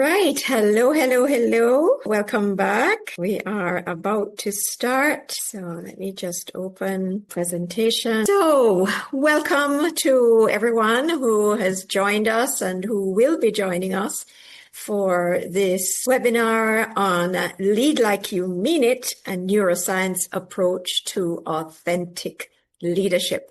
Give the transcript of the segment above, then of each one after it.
Right. Hello, hello, hello. Welcome back. We are about to start. So let me just open presentation. So welcome to everyone who has joined us and who will be joining us for this webinar on Lead Like You Mean It, a neuroscience approach to authentic leadership.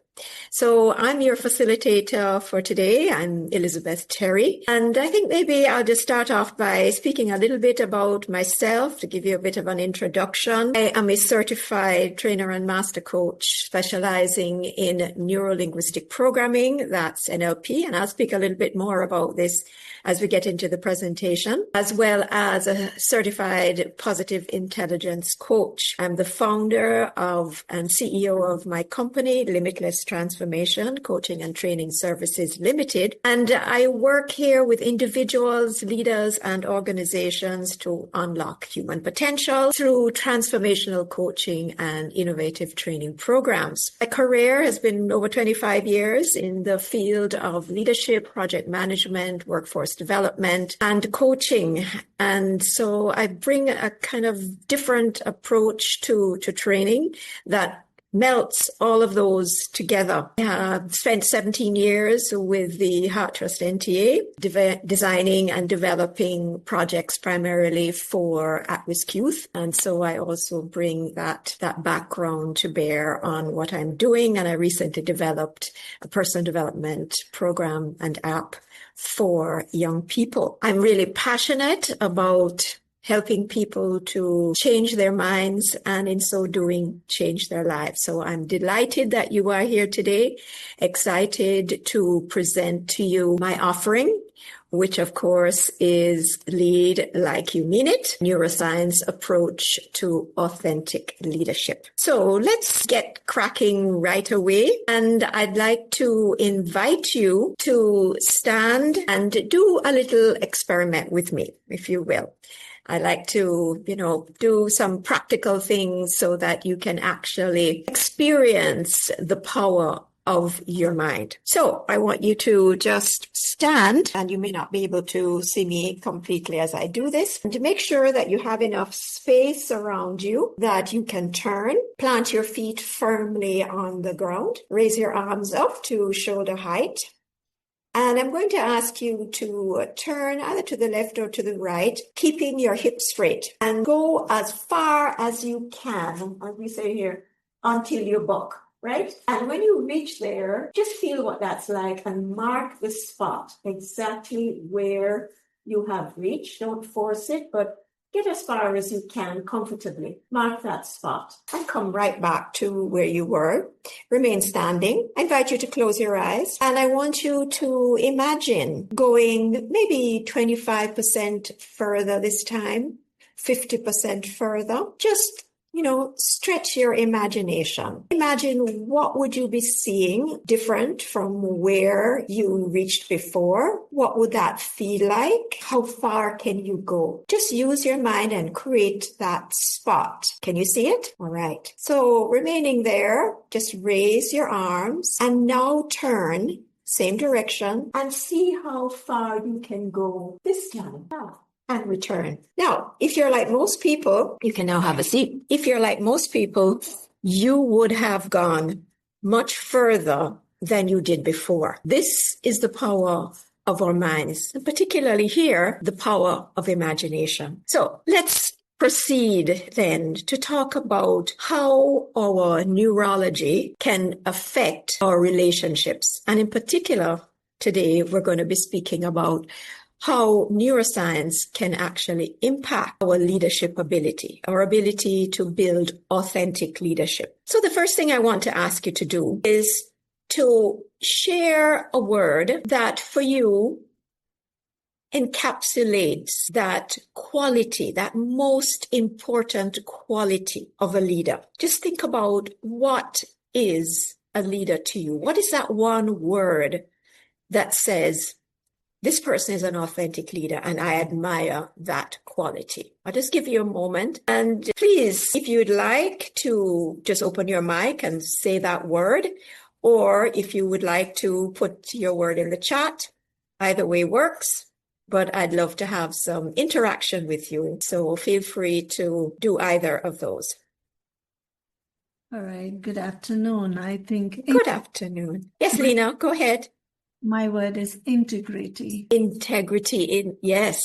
So I'm your facilitator for today. I'm Elizabeth Terry. And I think maybe I'll just start off by speaking a little bit about myself to give you a bit of an introduction. I am a certified trainer and master coach specializing in neuro-linguistic programming. That's NLP. And I'll speak a little bit more about this as we get into the presentation, as well as a certified positive intelligence coach. I'm the founder of and CEO of my company, Limitless Transformation Coaching and Training Services Limited. And I work here with individuals, leaders, and organizations to unlock human potential through transformational coaching and innovative training programs. My career has been over 25 years in the field of leadership, project management, workforce development, and coaching. And so I bring a kind of different approach to training that melts all of those together. I have spent 17 years with the Heart Trust NTA, designing and developing projects primarily for at-risk youth. And so I also bring that background to bear on what I'm doing. And I recently developed a personal development program and app for young people. I'm really passionate about helping people to change their minds and in so doing, change their lives. So I'm delighted that you are here today, excited to present to you my offering, which of course is Lead Like You Mean It, neuroscience approach to authentic leadership. So let's get cracking right away. And I'd like to invite you to stand and do a little experiment with me, if you will. I like to, do some practical things so that you can actually experience the power of your mind. So I want you to just stand, and you may not be able to see me completely as I do this, and to make sure that you have enough space around you that you can turn, plant your feet firmly on the ground, raise your arms up to shoulder height. And I'm going to ask you to turn either to the left or to the right, keeping your hips straight, and go as far as you can, as we say here, until you buck, right? And when you reach there, just feel what that's like and mark the spot exactly where you have reached. Don't force it, but get as far as you can comfortably. Mark that spot and come right back to where you were. Remain standing. I invite you to close your eyes, and I want you to imagine going maybe 25% further this time, 50% further. Just stretch your imagination. Imagine what would you be seeing different from where you reached before? What would that feel like? How far can you go? Just use your mind and create that spot. Can you see it? All right. So remaining there, just raise your arms and now turn same direction and see how far you can go this time. And return. Now, if you're like most people, you can now have a seat. If you're like most people, you would have gone much further than you did before. This is the power of our minds, and particularly here, the power of imagination. So let's proceed then to talk about how our neurology can affect our relationships. And in particular, today, we're going to be speaking about how neuroscience can actually impact our leadership ability, our ability to build authentic leadership. So the first thing I want to ask you to do is to share a word that for you encapsulates that quality, that most important quality of a leader. Just think about what is a leader to you. What is that one word that says, this person is an authentic leader and I admire that quality? I'll just give you a moment. And please, if you'd like to just open your mic and say that word, or if you would like to put your word in the chat, either way works. but I'd love to have some interaction with you. So feel free to do either of those. All right. Good afternoon. I think. Good afternoon. Yes, Lena, go ahead. My word is integrity. Integrity. Yes.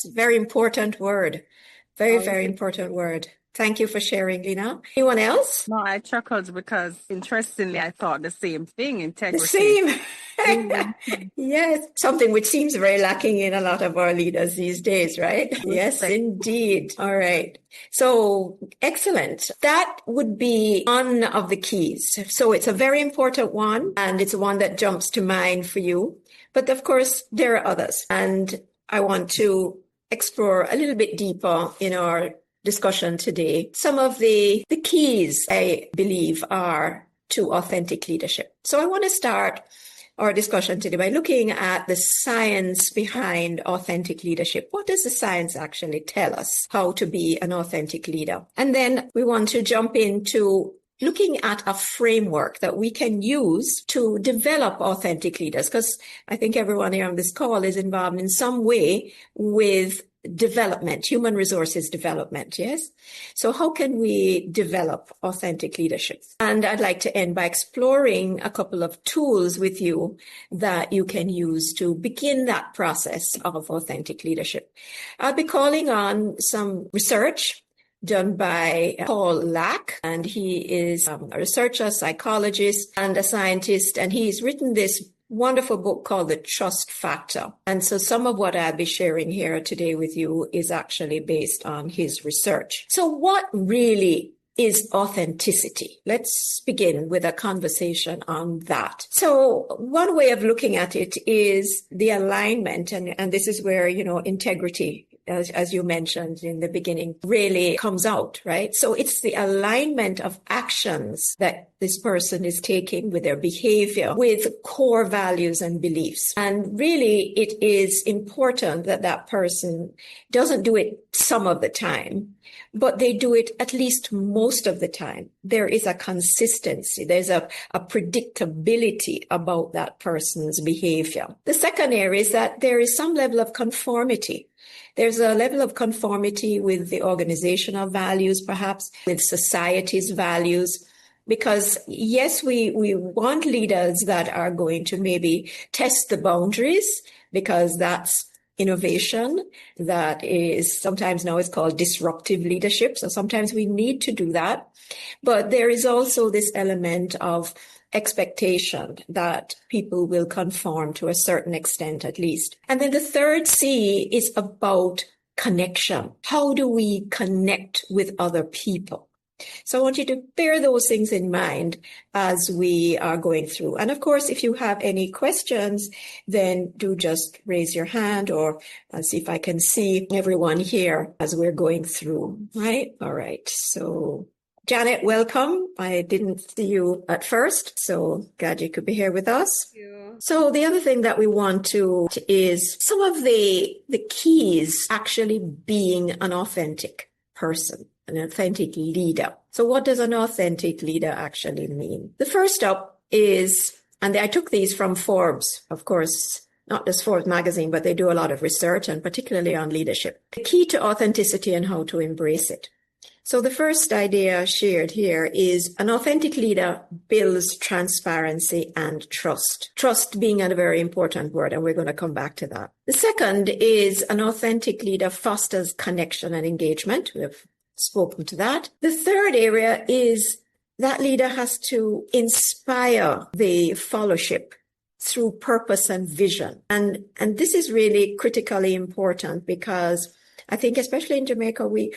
Very important word. Very important word. Thank you for sharing, Lena. Anyone else? No, I chuckled because, interestingly, I thought the same thing, integrity. The same. Yes. Something which seems very lacking in a lot of our leaders these days, right? Yes, indeed. All right. So excellent. That would be one of the keys. So it's a very important one, and it's one that jumps to mind for you. But of course, there are others. And I want to explore a little bit deeper in our discussion today. Some of the keys, I believe, are to authentic leadership. So I want to start our discussion today by looking at the science behind authentic leadership. What does the science actually tell us how to be an authentic leader? And then we want to jump into looking at a framework that we can use to develop authentic leaders, because I think everyone here on this call is involved in some way with development, human resources development. Yes. So how can we develop authentic leadership? And I'd like to end by exploring a couple of tools with you that you can use to begin that process of authentic leadership. I'll be calling on some research done by Paul Lack, and he is a researcher, psychologist, and a scientist, and he's written this wonderful book called The Trust Factor. And so some of what I'll be sharing here today with you is actually based on his research. So what really is authenticity? Let's begin with a conversation on that. So one way of looking at it is the alignment, and this is where, integrity, as you mentioned in the beginning, really comes out, right? So it's the alignment of actions that this person is taking with their behavior, with core values and beliefs. And really, it is important that that person doesn't do it some of the time, but they do it at least most of the time. There is a consistency. There's a predictability about that person's behavior. The second area is that there is some level of conformity. There's a level of conformity with the organizational values, perhaps with society's values, because yes, we want leaders that are going to maybe test the boundaries, because that's innovation. That is sometimes now it's called disruptive leadership. So sometimes we need to do that. But there is also this element of expectation that people will conform to a certain extent, at least. And then the third C is about connection. How do we connect with other people? So I want you to bear those things in mind as we are going through. And of course, if you have any questions, then do just raise your hand, or I'll see if I can see everyone here as we're going through, right? All right. So Janet, welcome. I didn't see you at first, so glad you could be here with us. Thank you. So the other thing that we want to is some of the keys actually being an authentic person, an authentic leader. So what does an authentic leader actually mean? The first up is, and I took these from Forbes, of course, not just Forbes magazine, but they do a lot of research, and particularly on leadership. The key to authenticity and how to embrace it. So the first idea shared here is an authentic leader builds transparency and trust. Trust being a very important word, and we're going to come back to that. The second is an authentic leader fosters connection and engagement. We've spoken to that. The third area is that leader has to inspire the fellowship through purpose and vision. And this is really critically important, because I think especially in Jamaica, we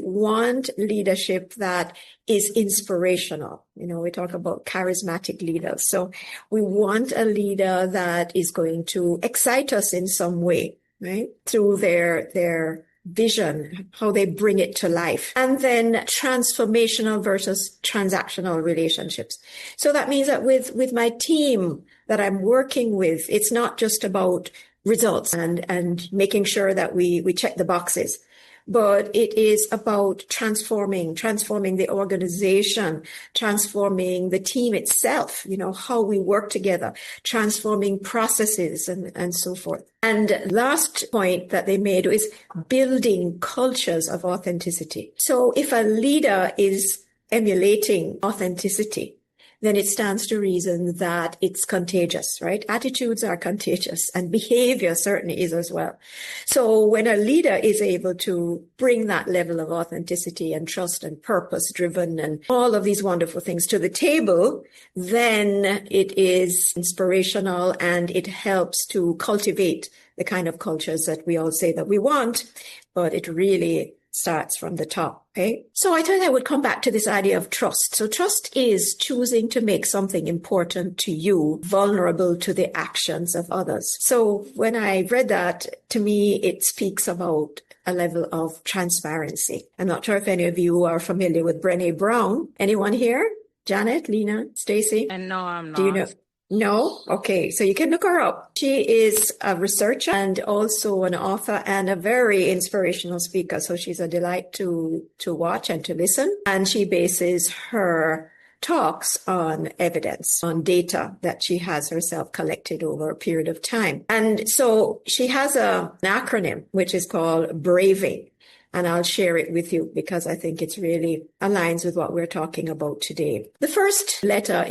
want leadership that is inspirational. We talk about charismatic leaders. So we want a leader that is going to excite us in some way, right? Through their vision, how they bring it to life. And then transformational versus transactional relationships. So that means that with my team that I'm working with, it's not just about results and making sure that we check the boxes, but it is about transforming the organization, transforming the team itself, how we work together, transforming processes and so forth. And last point that they made is building cultures of authenticity. So if a leader is emulating authenticity, then it stands to reason that it's contagious, right? Attitudes are contagious and behavior certainly is as well. So when a leader is able to bring that level of authenticity and trust and purpose driven and all of these wonderful things to the table, then it is inspirational and it helps to cultivate the kind of cultures that we all say that we want, but it really starts from the top. Okay. So I thought I would come back to this idea of trust. So trust is choosing to make something important to you vulnerable to the actions of others. So when I read that, to me, it speaks about a level of transparency. I'm not sure if any of you are familiar with Brene Brown. Anyone here? Janet, Lena, Stacy? And no, I'm not. Do you know? No? Okay. So you can look her up. She is a researcher and also an author and a very inspirational speaker. So she's a delight to watch and to listen. And she bases her talks on evidence, on data that she has herself collected over a period of time. And so she has an acronym, which is called BRAVING. And I'll share it with you because I think it really aligns with what we're talking about today. The first letter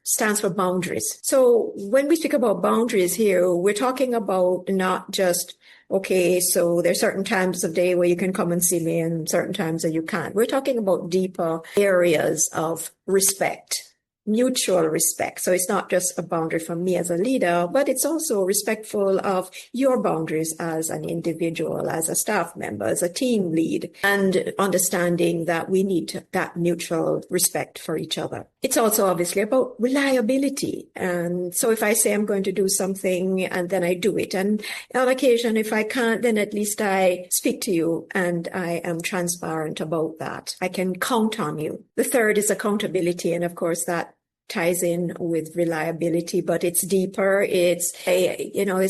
stands for boundaries. So when we speak about boundaries here, we're talking about not just, okay, so there's certain times of day where you can come and see me and certain times that you can't. We're talking about deeper areas of respect, mutual respect. So it's not just a boundary for me as a leader, but it's also respectful of your boundaries as an individual, as a staff member, as a team lead, and understanding that we need that mutual respect for each other. It's also obviously about reliability. And so if I say I'm going to do something and then I do it, and on occasion, if I can't, then at least I speak to you and I am transparent about that. I can count on you. The third is accountability. And of course, that ties in with reliability, but it's deeper. It's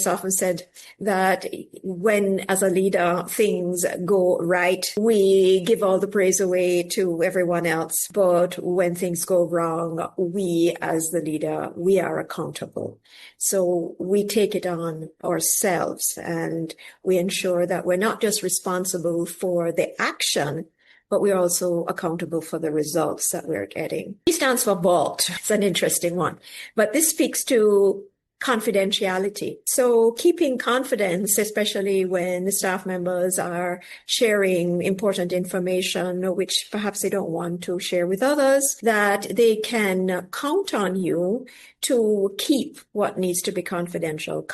often said that when, as a leader, things go right, we give all the praise away to everyone else. But when things go wrong, we, as the leader, we are accountable. So we take it on ourselves and we ensure that we're not just responsible for the action, but we're also accountable for the results that we're getting. E stands for vault. It's an interesting one. But this speaks to confidentiality. So keeping confidence, especially when the staff members are sharing important information, which perhaps they don't want to share with others, that they can count on you to keep what needs to be confidential,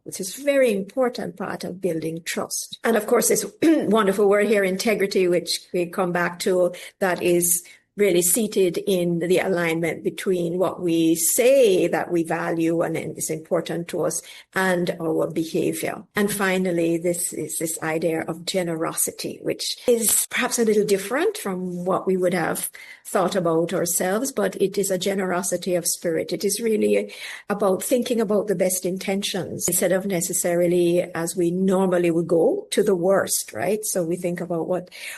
which is a very important part of building trust. And of course, this wonderful word here, integrity, which we come back to, that is really seated in the alignment between what we say that we value and is important to us and our behavior. And finally, this is this idea of generosity, which is perhaps a little different from what we would have thought about ourselves, but it is a generosity of spirit. It is really about thinking about the best intentions instead of necessarily, as we normally would go, to the worst, right? So we think about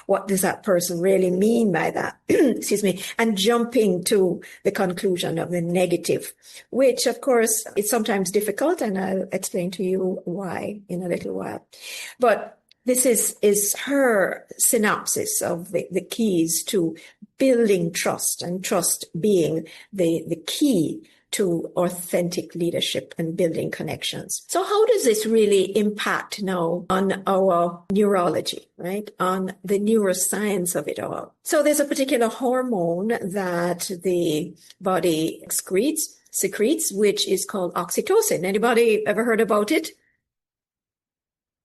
what does that person really mean by that? Excuse me, and jumping to the conclusion of the negative, which of course is sometimes difficult, and I'll explain to you why in a little while. But this is her synopsis of the keys to building trust, and trust being the key to authentic leadership and building connections. So how does this really impact now on our neurology, right? On the neuroscience of it all. So there's a particular hormone that the body secretes, which is called oxytocin. Anybody ever heard about it?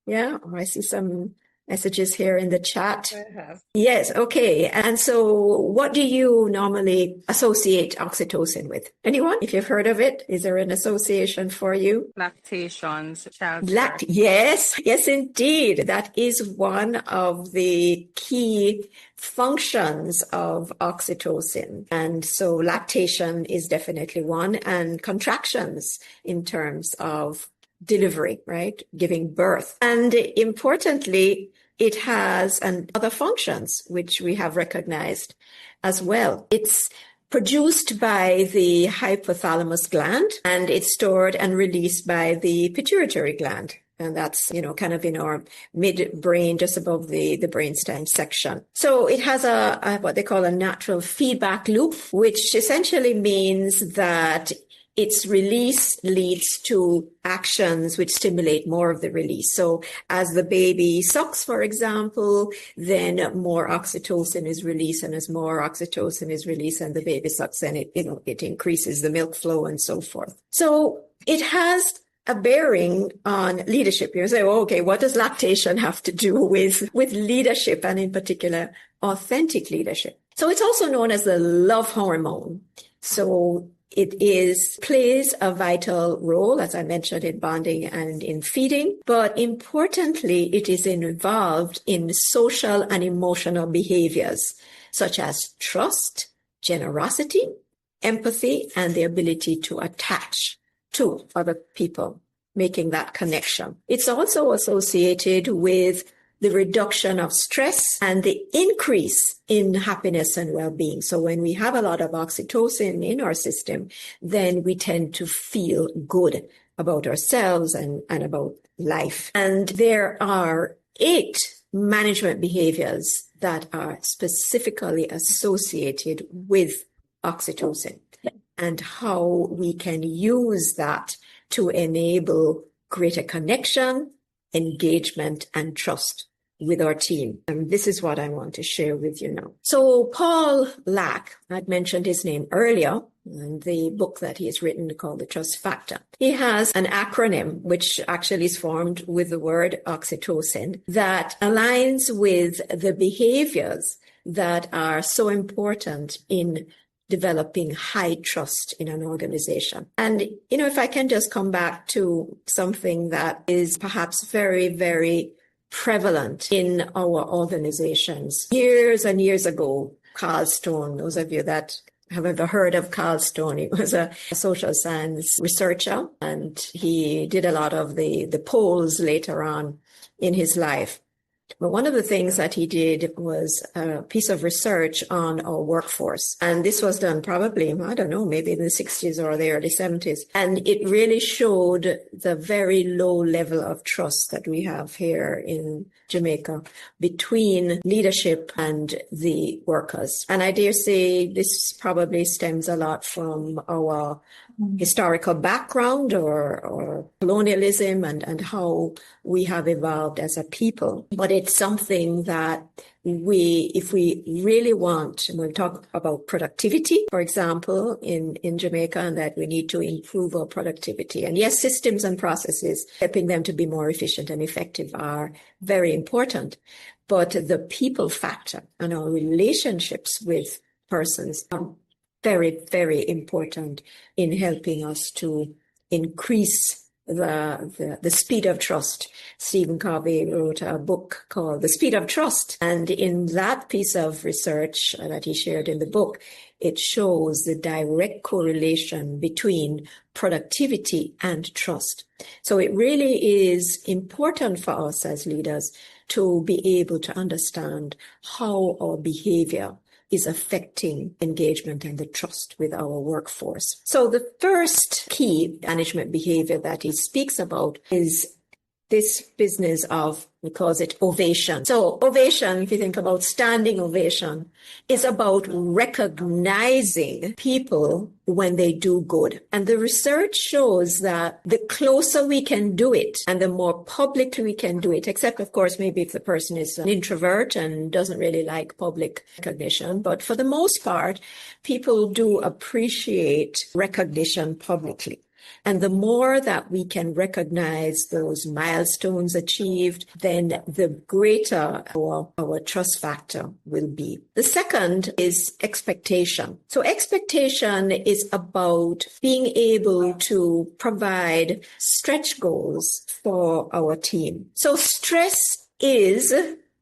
Yeah, I see some messages here in the chat. I have. Yes, okay. And so what do you normally associate oxytocin with? Anyone? If you've heard of it, is there an association for you? Lactations, child. Yes, indeed. That is one of the key functions of oxytocin. And so lactation is definitely one, and contractions in terms of delivery, right? Giving birth. And importantly, it has other functions, which we have recognized as well. It's produced by the hypothalamus gland, and it's stored and released by the pituitary gland. And that's, kind of in our mid-brain, just above the brainstem section. So it has a what they call a natural feedback loop, which essentially means that its release leads to actions which stimulate more of the release. So as the baby sucks, for example, then more oxytocin is released, and as more oxytocin is released and the baby sucks, then it increases the milk flow and so forth. So it has a bearing on leadership. You say, well, okay, what does lactation have to do with leadership, and in particular, authentic leadership? So it's also known as the love hormone. So it plays a vital role, as I mentioned, in bonding and in feeding. But importantly, it is involved in social and emotional behaviors, such as trust, generosity, empathy, and the ability to attach to other people, making that connection. It's also associated with the reduction of stress and the increase in happiness and well-being. So when we have a lot of oxytocin in our system, then we tend to feel good about ourselves and about life. And there are 8 management behaviors that are specifically associated with oxytocin, and how we can use that to enable greater connection, engagement, and trust with our team. And this is what I want to share with you now. So Paul Lack, I'd mentioned his name earlier in the book that he has written called The Trust Factor. He has an acronym which actually is formed with the word oxytocin that aligns with the behaviors that are so important in developing high trust in an organization. And, if I can just come back to something that is perhaps very, very prevalent in our organizations. Years and years ago, Carl Stone, those of you that have ever heard of Carl Stone, he was a social science researcher, and he did a lot of the polls later on in his life. But one of the things that he did was a piece of research on our workforce. And this was done probably, I don't know, maybe in the 60s or the early 70s. And it really showed the very low level of trust that we have here in Jamaica between leadership and the workers. And I dare say this probably stems a lot from our historical background or colonialism and how we have evolved as a people. But it's something that if we really want, and we'll talk about productivity, for example, in Jamaica, and that we need to improve our productivity. And yes, systems and processes, helping them to be more efficient and effective are very important. But the people factor and our relationships with persons are very, very important in helping us to increase the speed of trust. Stephen Covey wrote a book called The Speed of Trust. And in that piece of research that he shared in the book, it shows the direct correlation between productivity and trust. So it really is important for us as leaders to be able to understand how our behavior is affecting engagement and the trust with our workforce. So the first key management behavior that he speaks about is this business of, we call it ovation. So ovation, if you think about standing ovation, is about recognizing people when they do good. And the research shows that the closer we can do it and the more publicly we can do it, except of course, maybe if the person is an introvert and doesn't really like public recognition. But for the most part, people do appreciate recognition publicly. And the more that we can recognize those milestones achieved, then the greater our trust factor will be. The second is expectation. So expectation is about being able to provide stretch goals for our team. So stress is,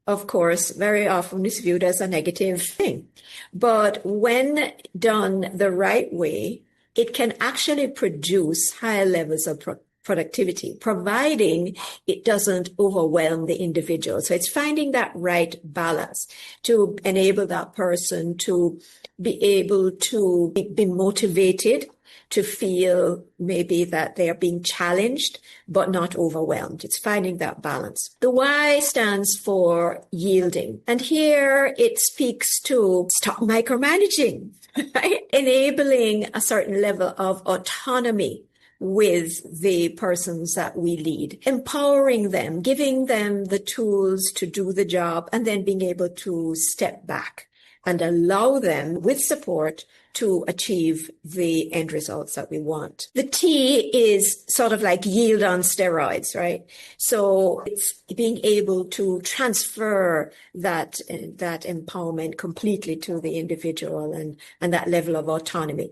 of course, very often is viewed as a negative thing. But when done the right way, it can actually produce higher levels of productivity, providing it doesn't overwhelm the individual. So it's finding that right balance to enable that person to be able to be motivated, to feel maybe that they are being challenged, but not overwhelmed. It's finding that balance. The Y stands for yielding. And here it speaks to stop micromanaging, right? Enabling a certain level of autonomy with the persons that we lead, empowering them, giving them the tools to do the job, and then being able to step back and allow them with support to achieve the end results that we want. The T is sort of like yield on steroids, right? So it's being able to transfer that empowerment completely to the individual and that level of autonomy.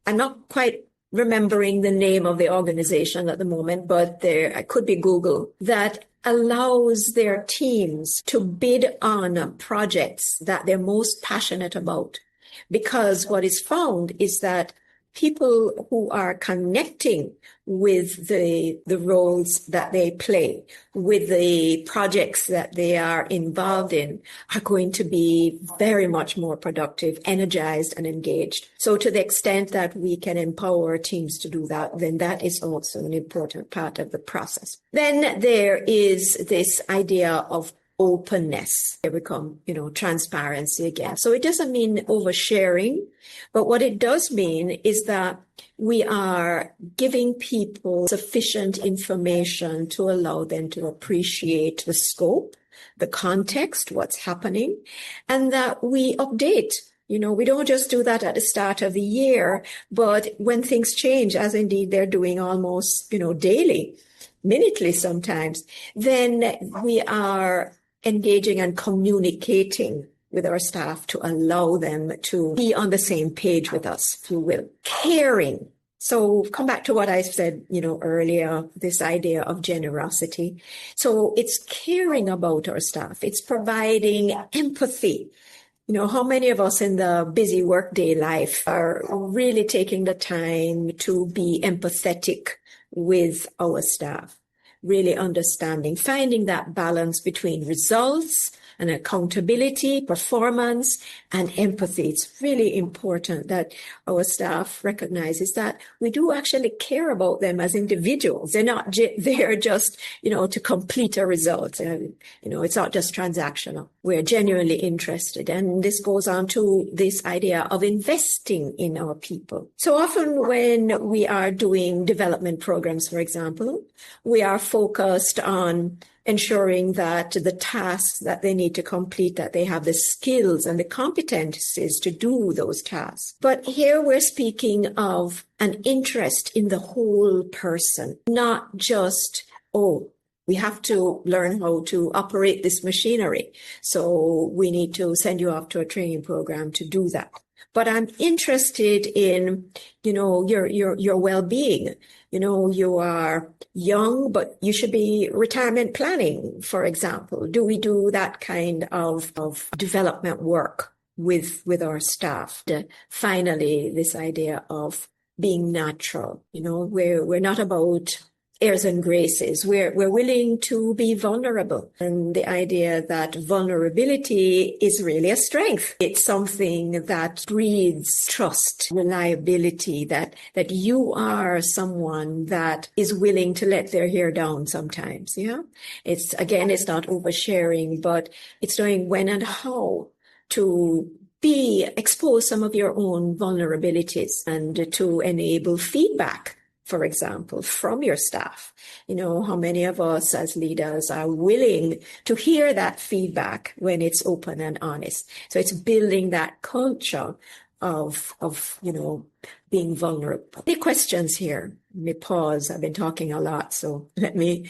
I'm not quite remembering the name of the organization at the moment, but I could be Google, that allows their teams to bid on projects that they're most passionate about. Because what is found is that people who are connecting with the roles that they play, with the projects that they are involved in, are going to be very much more productive, energized, and engaged. So to the extent that we can empower teams to do that, then that is also an important part of the process. Then there is this idea of openness. Here we come, transparency again. So it doesn't mean oversharing, but what it does mean is that we are giving people sufficient information to allow them to appreciate the scope, the context, what's happening, and that we update. We don't just do that at the start of the year, but when things change, as indeed they're doing almost, daily, minutely sometimes, then we are engaging and communicating with our staff to allow them to be on the same page with us, if you will. Caring. So come back to what I said, earlier, this idea of generosity. So it's caring about our staff. It's providing empathy. How many of us in the busy workday life are really taking the time to be empathetic with our staff? Really understanding, finding that balance between results and accountability, performance, and empathy. It's really important that our staff recognizes that we do actually care about them as individuals. They're not there just, to complete a result. It's not just transactional. We're genuinely interested. And this goes on to this idea of investing in our people. So often when we are doing development programs, for example, we are focused on ensuring that the tasks that they need to complete, that they have the skills and the competencies to do those tasks. But here we're speaking of an interest in the whole person, not just, we have to learn how to operate this machinery, so we need to send you off to a training program to do that. But I'm interested in, your well-being. You are young, but you should be retirement planning, for example. Do we do that kind of development work with our staff? Finally, this idea of being natural. We're not about airs and graces. We're willing to be vulnerable. And the idea that vulnerability is really a strength. It's something that breeds trust, reliability, that you are someone that is willing to let their hair down sometimes. Yeah. It's not oversharing, but it's knowing when and how to expose some of your own vulnerabilities and to enable feedback, for example, from your staff. How many of us as leaders are willing to hear that feedback when it's open and honest? So it's building that culture of being vulnerable. Any questions here? Let me pause. I've been talking a lot, so let me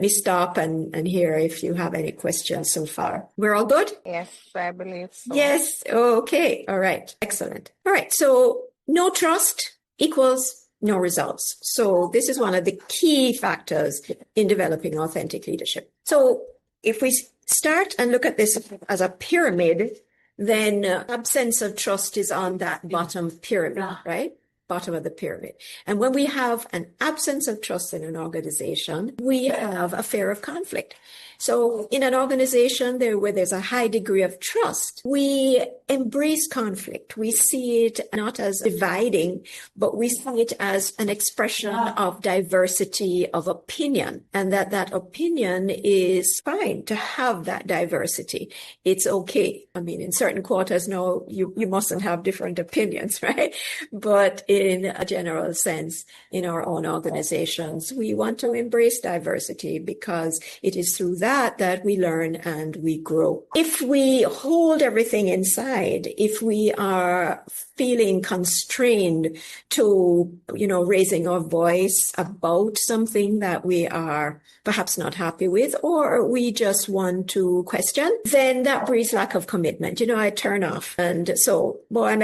stop and hear if you have any questions so far. We're all good? Yes, I believe so. Yes. Okay. All right. Excellent. All right. So no trust equals no results. So this is one of the key factors in developing authentic leadership. So if we start and look at this as a pyramid, then absence of trust is on that bottom pyramid, right? bottom of the pyramid. And when we have an absence of trust in an organization, we have a fear of conflict. So in an organization where there's a high degree of trust, we embrace conflict. We see it not as dividing, but we see it as an expression of diversity of opinion, and that opinion is fine to have that diversity. It's okay. I mean, in certain quarters, no, you mustn't have different opinions, right? But in a general sense, in our own organizations, we want to embrace diversity because it is through that we learn and we grow. If we hold everything inside, if we are feeling constrained to, raising our voice about something that we are perhaps not happy with, or we just want to question, then that breeds lack of commitment. I turn off. And so, I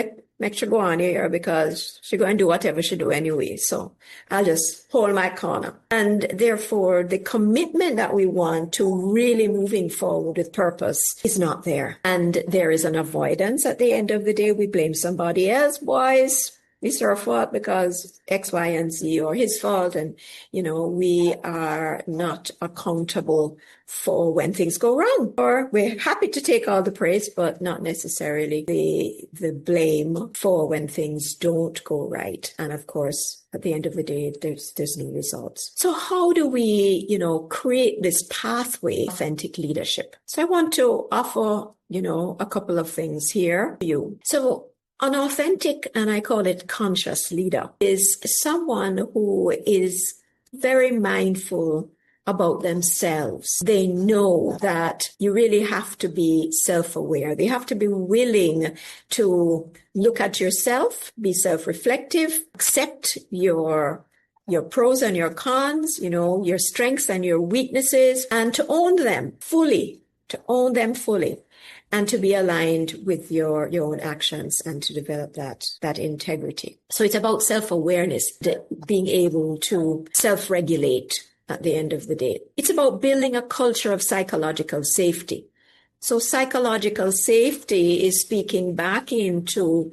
make sure go on here because she's going to do whatever she do anyway. So I'll just hold my corner. And therefore, the commitment that we want to really moving forward with purpose is not there. And there is an avoidance. At the end of the day, we blame somebody else. Boys, it's our fault because X, Y, and Z, or his fault. And, we are not accountable for when things go wrong. Or we're happy to take all the praise, but not necessarily the blame for when things don't go right. And of course, at the end of the day, there's no results. So how do we, create this pathway of authentic leadership? So I want to offer, a couple of things here for you. So an authentic, and I call it conscious leader, is someone who is very mindful about themselves. They know that you really have to be self-aware. They have to be willing to look at yourself, be self-reflective, accept your pros and your cons, your strengths and your weaknesses, and to own them fully, and to be aligned with your own actions and to develop that integrity. So it's about self-awareness, being able to self-regulate at the end of the day. It's about building a culture of psychological safety. So psychological safety is speaking back into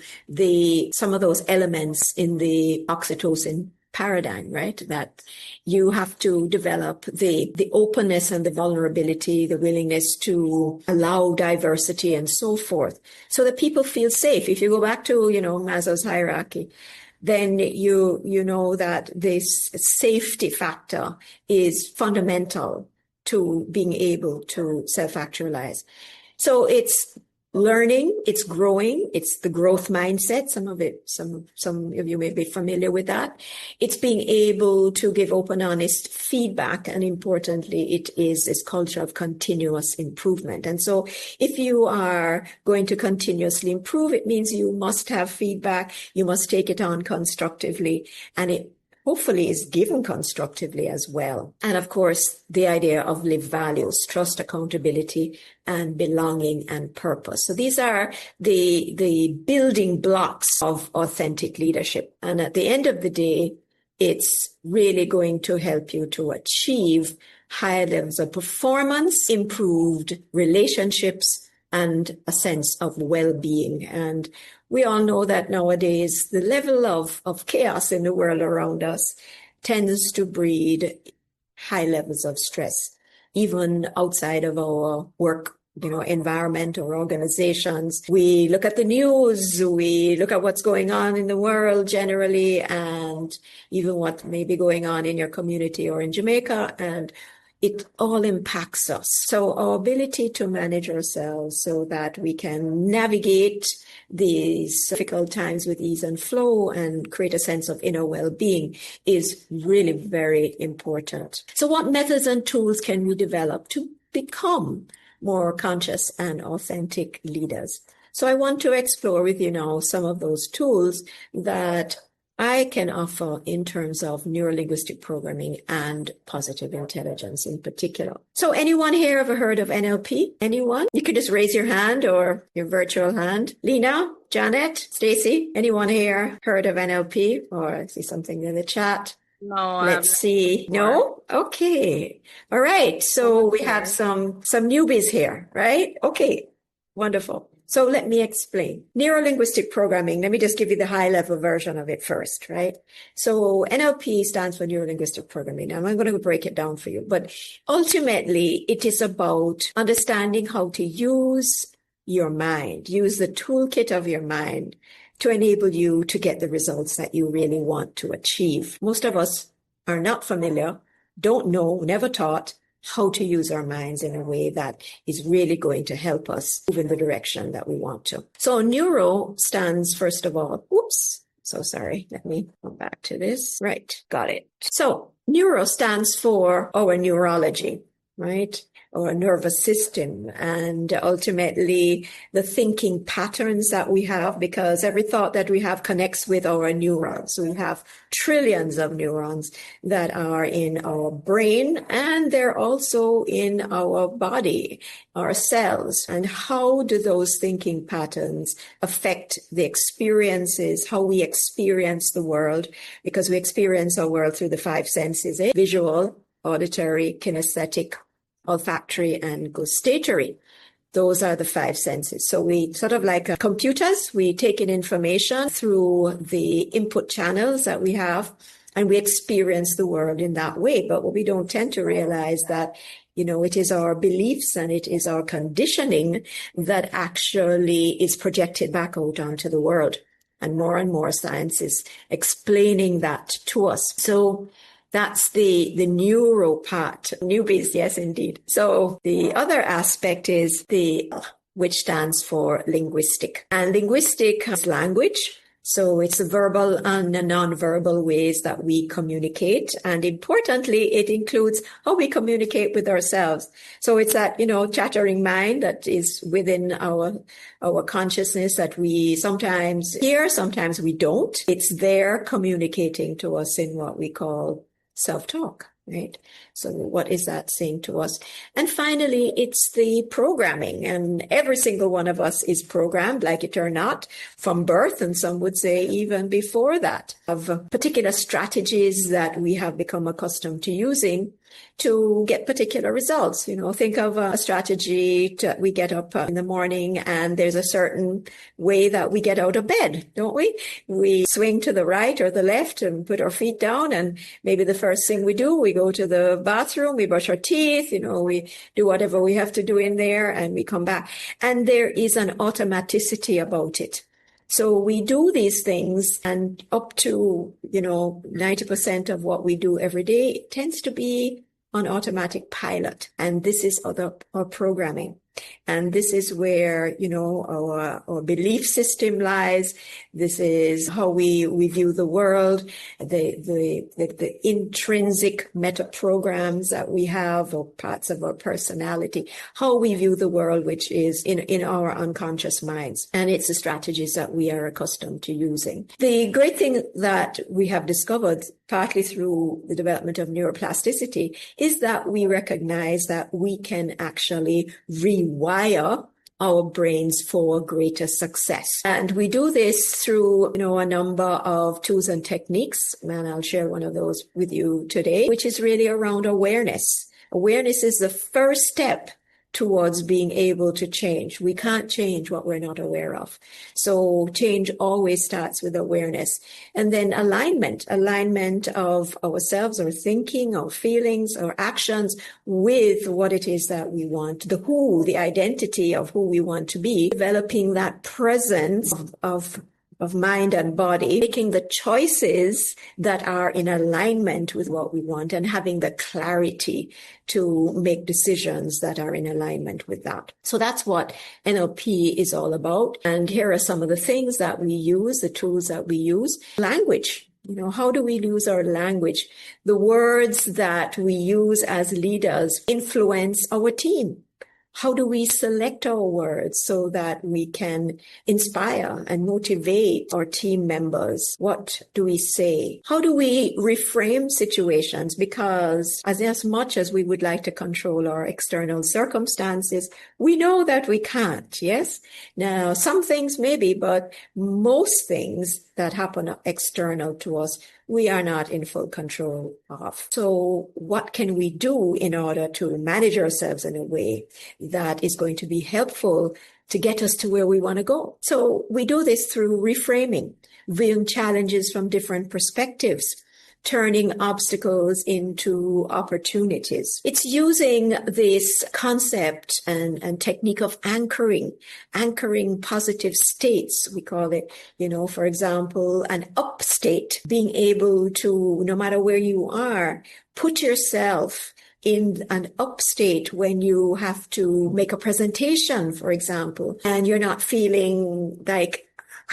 some of those elements in the oxytocin paradigm, right? That you have to develop the openness and the vulnerability, the willingness to allow diversity and so forth, so that people feel safe. If you go back to, Maslow's hierarchy, then you know that this safety factor is fundamental to being able to self-actualize. So it's learning, it's growing, it's the growth mindset. Some of you may be familiar with that. It's being able to give open, honest feedback. And importantly, it is this culture of continuous improvement. And so if you are going to continuously improve, it means you must have feedback. You must take it on constructively, and it hopefully is given constructively as well. And of course, the idea of lived values, trust, accountability, and belonging and purpose. So these are the building blocks of authentic leadership. And at the end of the day, it's really going to help you to achieve higher levels of performance, improved relationships, and a sense of well-being. And we all know that nowadays the level of chaos in the world around us tends to breed high levels of stress, even outside of our work environment or organizations. We look at the news, we look at what's going on in the world generally, and even what may be going on in your community or in Jamaica, and it all impacts us. So our ability to manage ourselves so that we can navigate these difficult times with ease and flow and create a sense of inner well-being is really very important. So what methods and tools can we develop to become more conscious and authentic leaders? So I want to explore with you now some of those tools that I can offer in terms of neurolinguistic programming and positive intelligence in particular. So anyone here ever heard of NLP? Anyone? You could just raise your hand or your virtual hand. Lena, Janet, Stacy, anyone here heard of NLP? Or I see something in the chat. No, Let's see. No? Okay. All right. So we have some newbies here, right? Okay. Wonderful. So let me explain. Neuro-linguistic programming, let me just give you the high-level version of it first, right? So NLP stands for neuro-linguistic programming. Now I'm going to break it down for you. But ultimately, it is about understanding how to use your mind, use the toolkit of your mind to enable you to get the results that you really want to achieve. Most of us are not familiar, don't know, never taught how to use our minds in a way that is really going to help us move in the direction that we want to. So neuro stands, first of all, so sorry, let me come back to this. Right, got it. So neuro stands for our neurology, right? Or nervous system, and ultimately the thinking patterns that we have, because every thought that we have connects with our neurons. So we have trillions of neurons that are in our brain, and they're also in our body, our cells. And how do those thinking patterns affect the experiences, how we experience the world? Because we experience our world through the five senses, visual, auditory, kinesthetic, olfactory, and gustatory. Those are the five senses. So we sort of like computers, we take in information through the input channels that we have, and we experience the world in that way. But what we don't tend to realize that, it is our beliefs and it is our conditioning that actually is projected back out onto the world. And more science is explaining that to us. So that's the neuro part. Newbies, yes, indeed. So the other aspect is which stands for linguistic. And linguistic is language. So it's the verbal and the non-verbal ways that we communicate. And importantly, it includes how we communicate with ourselves. So it's that, chattering mind that is within our consciousness that we sometimes hear, sometimes we don't. It's there communicating to us in what we call self-talk, right? So what is that saying to us? And finally, it's the programming. And every single one of us is programmed, like it or not, from birth. And some would say even before that, of particular strategies that we have become accustomed to using to get particular results. Think of a strategy we get up in the morning and there's a certain way that we get out of bed, don't we? We swing to the right or the left and put our feet down, and maybe the first thing we do, we go to the bathroom, we brush our teeth, we do whatever we have to do in there, and we come back. And there is an automaticity about it. So we do these things, and up to, 90% of what we do every day tends to be on automatic pilot. And this is our programming. And this is where, our belief system lies. This is how we view the world, the intrinsic meta programs that we have, or parts of our personality, how we view the world, which is in our unconscious minds. And it's the strategies that we are accustomed to using. The great thing that we have discovered, partly through the development of neuroplasticity, is that we recognize that we can actually rewire our brains for greater success. And we do this through, a number of tools and techniques. And I'll share one of those with you today, which is really around awareness. Awareness is the first step towards being able to change. We can't change what we're not aware of. So change always starts with awareness. And then alignment of ourselves, our thinking, our feelings, our actions with what it is that we want, the identity of who we want to be, developing that presence of mind and body, making the choices that are in alignment with what we want, and having the clarity to make decisions that are in alignment with that. So that's what NLP is all about. And here are some of the things that we use, the tools that we use. Language. How do we use our language? The words that we use as leaders influence our team. How do we select our words so that we can inspire and motivate our team members? What do we say? How do we reframe situations? Because as much as we would like to control our external circumstances, we know that we can't, yes? Now, some things maybe, but most things that happen external to us, we are not in full control of. So what can we do in order to manage ourselves in a way that is going to be helpful to get us to where we want to go? So we do this through reframing, viewing challenges from different perspectives, turning obstacles into opportunities. It's using this concept and technique of anchoring positive states. We call it, for example, an up state, being able to, no matter where you are, put yourself in an up state when you have to make a presentation, for example, and you're not feeling like,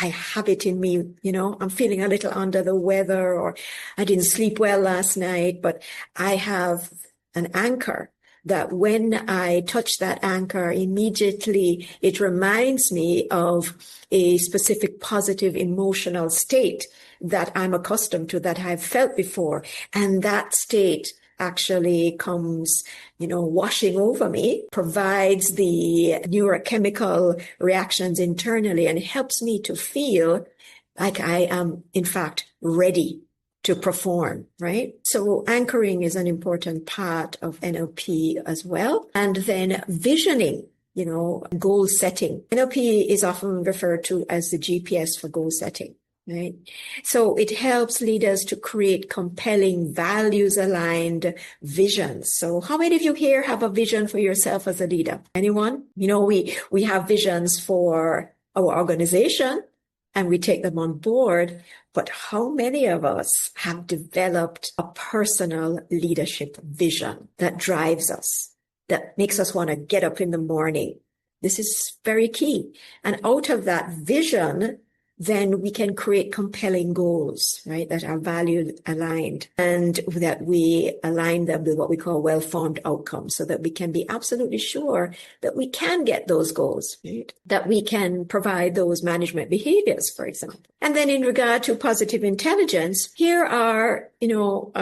I have it in me, I'm feeling a little under the weather, or I didn't sleep well last night, but I have an anchor that when I touch that anchor, immediately it reminds me of a specific positive emotional state that I'm accustomed to, that I've felt before. And that state actually comes, washing over me, provides the neurochemical reactions internally, and helps me to feel like I am, in fact, ready to perform, right? So anchoring is an important part of NLP as well. And then visioning, goal setting. NLP is often referred to as the GPS for goal setting. Right. So it helps leaders to create compelling, values-aligned visions. So how many of you here have a vision for yourself as a leader? Anyone? We have visions for our organization and we take them on board. But how many of us have developed a personal leadership vision that drives us, that makes us want to get up in the morning? This is very key. And out of that vision, then we can create compelling goals, right, that are value aligned, and that we align them with what we call well-formed outcomes, so that we can be absolutely sure that we can get those goals, right? That we can provide those management behaviors, for example. And then in regard to positive intelligence, here are,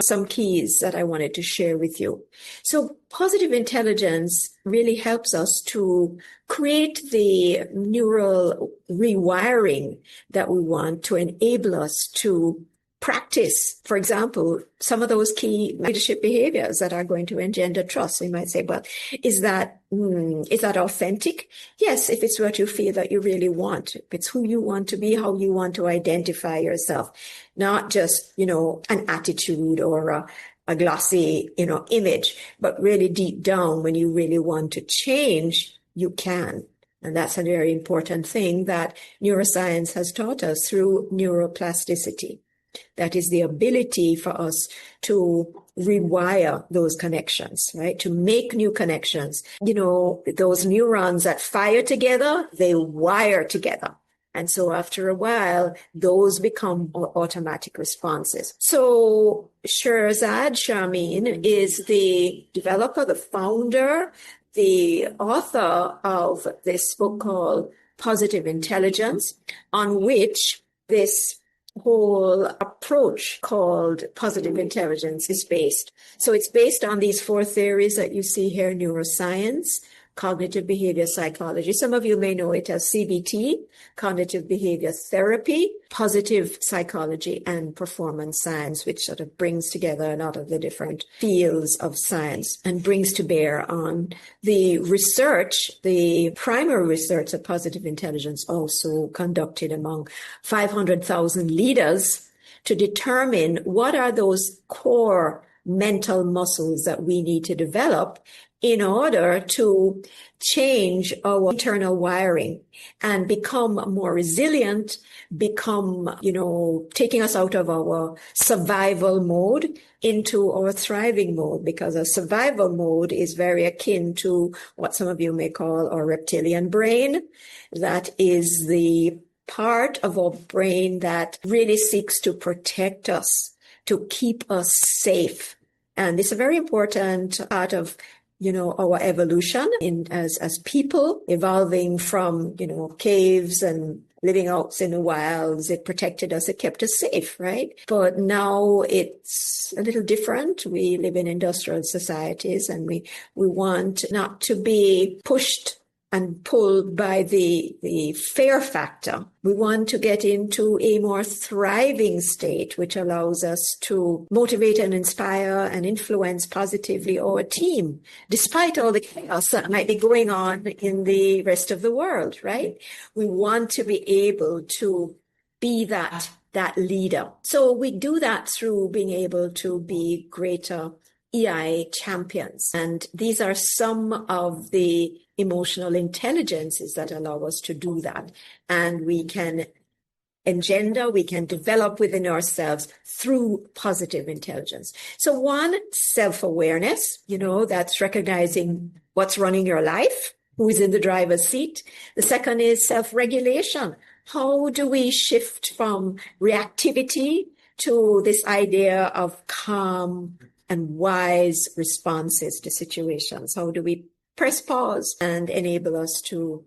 some keys that I wanted to share with you. So positive intelligence really helps us to create the neural rewiring that we want to enable us to practice, for example, some of those key leadership behaviors that are going to engender trust. We might say, well, is that authentic? Yes, if it's what you feel that you really want. If it's who you want to be, how you want to identify yourself, not just, an attitude or a glossy, image, but really deep down, when you really want to change, you can. And that's a very important thing that neuroscience has taught us through neuroplasticity. That is the ability for us to rewire those connections, right? To make new connections. Those neurons that fire together, they wire together. And so after a while, those become automatic responses. So Shirzad Shameen is the developer, the founder, the author of this book called Positive Intelligence, on which this whole approach called positive intelligence is based. So it's based on these four theories that you see here: neuroscience, cognitive behavior psychology. Some of you may know it as CBT, cognitive behavior therapy, positive psychology, and performance science, which sort of brings together a lot of the different fields of science and brings to bear on the research, the primary research of positive intelligence, also conducted among 500,000 leaders to determine what are those core mental muscles that we need to develop in order to change our internal wiring and become more resilient, become, taking us out of our survival mode into our thriving mode, because a survival mode is very akin to what some of you may call our reptilian brain. That is the part of our brain that really seeks to protect us, to keep us safe. And it's a very important part of our evolution as people, evolving from, caves and living out in the wilds. It protected us. It kept us safe, right? But now it's a little different. We live in industrial societies, and we want not to be pushed and pulled by the fear factor. We want to get into a more thriving state, which allows us to motivate and inspire and influence positively our team, despite all the chaos that might be going on in the rest of the world, right? We want to be able to be that leader. So we do that through being able to be greater EI champions. And these are some of the emotional intelligences that allow us to do that. And we can we can develop within ourselves through positive intelligence. So one, self-awareness, that's recognizing what's running your life, who is in the driver's seat. The second is self-regulation. How do we shift from reactivity to this idea of calm and wise responses to situations? How do we press pause and enable us to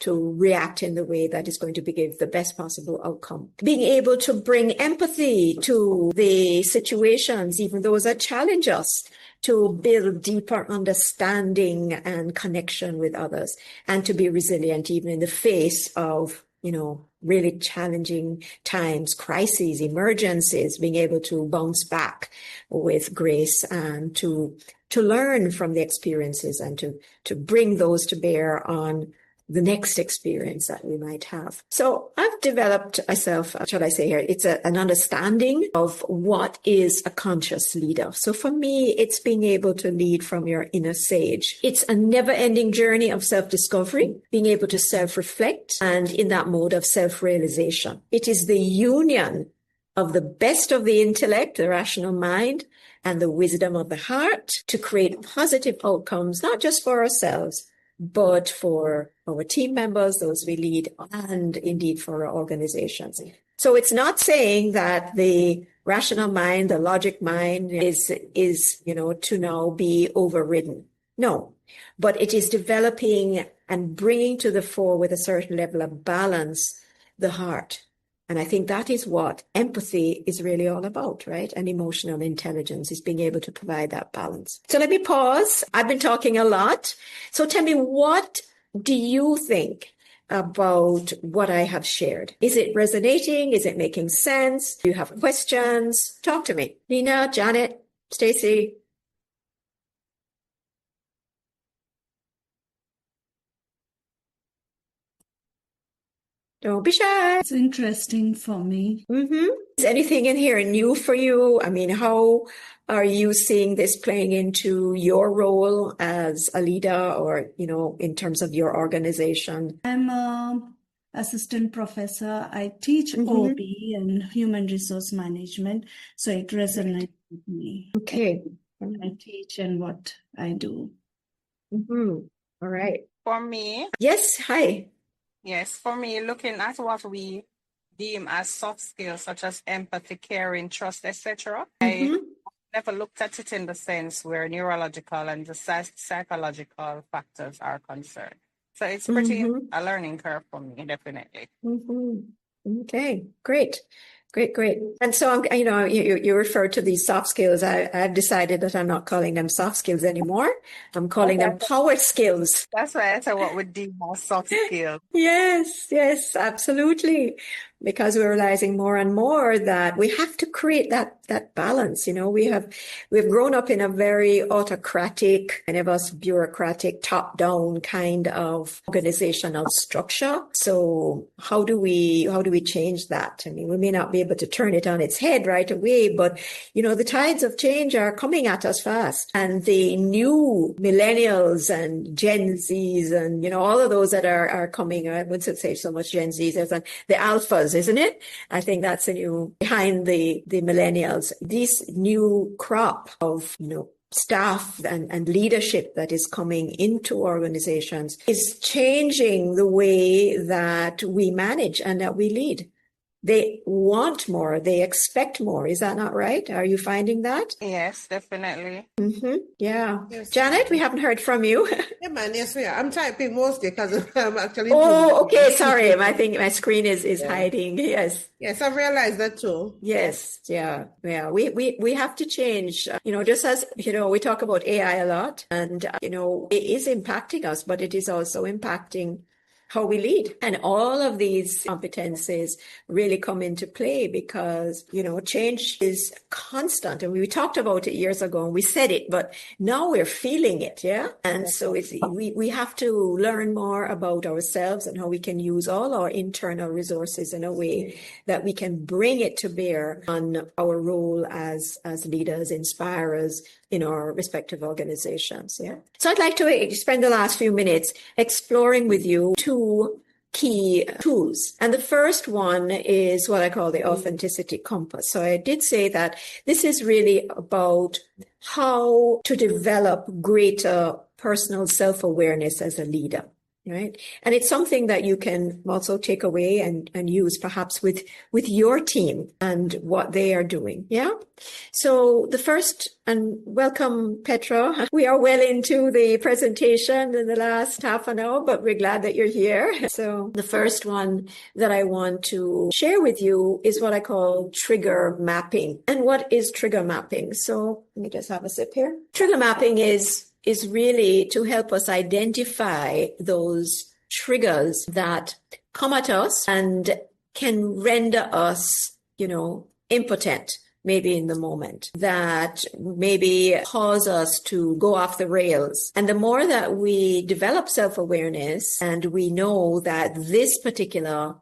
react in the way that is going to give the best possible outcome? Being able to bring empathy to the situations, even those that challenge us, to build deeper understanding and connection with others, and to be resilient even in the face of really challenging times, crises, emergencies, being able to bounce back with grace and to learn from the experiences and to bring those to bear on the next experience that we might have. So I've developed myself, shall I say here, it's an understanding of what is a conscious leader. So for me, it's being able to lead from your inner sage. It's a never-ending journey of self-discovery, being able to self-reflect, and in that mode of self-realization. It is the union of the best of the intellect, the rational mind, and the wisdom of the heart to create positive outcomes, not just for ourselves, but for our team members, those we lead, and indeed for our organizations. So it's not saying that the rational mind, the logic mind is to now be overridden. No, but it is developing and bringing to the fore with a certain level of balance the heart. And I think that is what empathy is really all about, right? And emotional intelligence is being able to provide that balance. So let me pause. I've been talking a lot. So tell me, what do you think about what I have shared? Is it resonating? Is it making sense? Do you have questions? Talk to me. Nina, Janet, Stacy. Don't be shy. It's interesting for me. Is anything in here new for you? I mean, how are you seeing this playing into your role as a leader or, in terms of your organization? I'm an assistant professor. I teach OB and human resource management, so it resonates with me. Okay. I teach and what I do. All right. For me, Yes. Hi. yes, for me, looking at what we deem as soft skills such as empathy, caring, trust, etc., I never looked at it in the sense where neurological and the psychological factors are concerned. So it's pretty a learning curve for me, definitely. Okay, great. Great. And so, you refer to these soft skills. I've decided that I'm not calling them soft skills anymore. I'm calling them power skills. That's why I said what would deem as soft skills. Yes, absolutely. Because we're realizing more and more that we have to create that balance. We've grown up in a very autocratic, kind of a bureaucratic, top-down kind of organizational structure. So how do we change that? I mean, we may not be able to turn it on its head right away, but the tides of change are coming at us fast. And the new millennials and Gen Zs and all of those that are coming, I wouldn't say so much Gen Zs as the alphas, isn't it? I think that's behind the millennials. This new crop of staff and leadership that is coming into organizations is changing the way that we manage and that we lead. They want more. They expect more. Is that not right? Are you finding that? Yes, definitely. Yeah. Yes. Janet, we haven't heard from you. Yeah, man. Yes, we are. I'm typing mostly because I'm actually. Oh, okay. Sorry. I think my screen is Yeah. hiding. Yes. Yes, I've realized that too. Yes. Yeah. Yeah. We have to change, just as, we talk about AI a lot and, it is impacting us, but it is also impacting how we lead. And all of these competencies really come into play because, change is constant. And we talked about it years ago and we said it, but now we're feeling it. Yeah. And so we have to learn more about ourselves and how we can use all our internal resources in a way that we can bring it to bear on our role as leaders, inspirers, in our respective organizations. Yeah. So I'd like to spend the last few minutes exploring with you two key tools. And the first one is what I call the authenticity compass. So I did say that this is really about how to develop greater personal self-awareness as a leader. Right. And it's something that you can also take away and use perhaps with your team and what they are doing. Yeah. So the first, and welcome, Petra. We are well into the presentation in the last half an hour, but we're glad that you're here. So the first one that I want to share with you is what I call trigger mapping. And what is trigger mapping? So let me just have a sip here. Trigger mapping is really to help us identify those triggers that come at us and can render us, impotent, maybe in the moment, that maybe cause us to go off the rails. And the more that we develop self-awareness and we know that this particular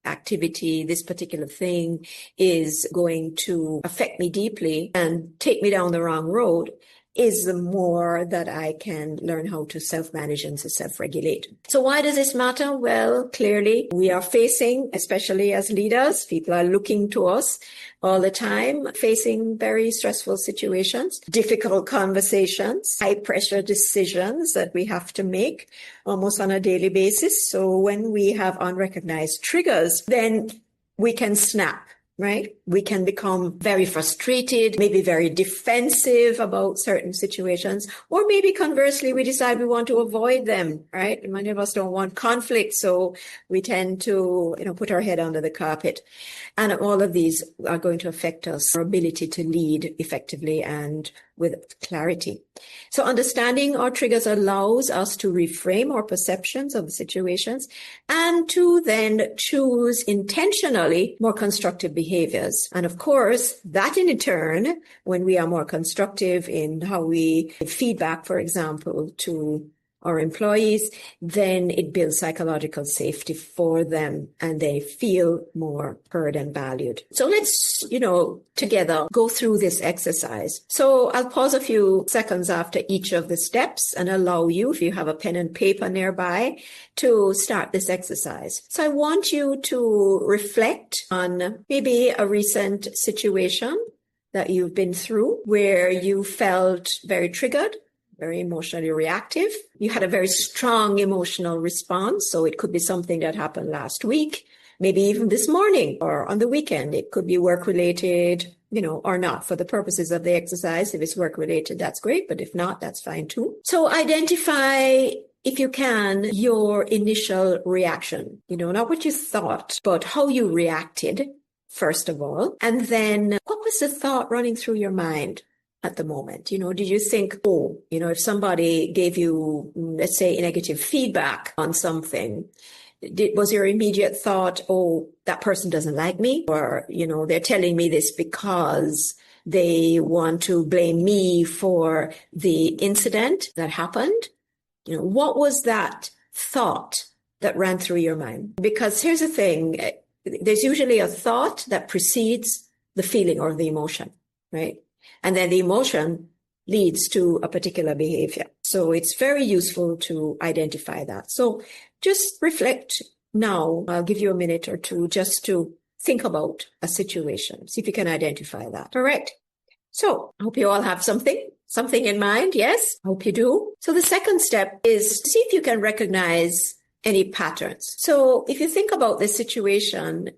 activity, this particular thing is going to affect me deeply and take me down the wrong road, is the more that I can learn how to self-manage and to self-regulate. So why does this matter? Well, clearly we are facing, especially as leaders, people are looking to us all the time, facing very stressful situations, difficult conversations, high pressure decisions that we have to make almost on a daily basis. So when we have unrecognized triggers, then we can snap. Right? We can become very frustrated, maybe very defensive about certain situations, or maybe conversely, we decide we want to avoid them, right? Many of us don't want conflict, so we tend to, put our head under the carpet. And all of these are going to affect us, our ability to lead effectively and with clarity. So understanding our triggers allows us to reframe our perceptions of the situations and to then choose intentionally more constructive behaviors. And of course, that in turn, when we are more constructive in how we give feedback, for example, to our employees, then it builds psychological safety for them and they feel more heard and valued. So let's, together go through this exercise. So I'll pause a few seconds after each of the steps and allow you, if you have a pen and paper nearby, to start this exercise. So I want you to reflect on maybe a recent situation that you've been through where you felt very triggered, very emotionally reactive. You had a very strong emotional response. So it could be something that happened last week, maybe even this morning or on the weekend. It could be work related, or not. For the purposes of the exercise, if it's work related, that's great. But if not, that's fine too. So identify, if you can, your initial reaction, not what you thought, but how you reacted, first of all. And then what was the thought running through your mind at the moment? Did you think, if somebody gave you, let's say, negative feedback on something, was your immediate thought, that person doesn't like me? Or, they're telling me this because they want to blame me for the incident that happened? What was that thought that ran through your mind? Because here's the thing, there's usually a thought that precedes the feeling or the emotion, right? And then the emotion leads to a particular behavior. So it's very useful to identify that. So just reflect now. I'll give you a minute or two just to think about a situation. See if you can identify that. Correct. So I hope you all have something in mind. Yes, I hope you do. So the second step is see if you can recognize any patterns. So if you think about this situation,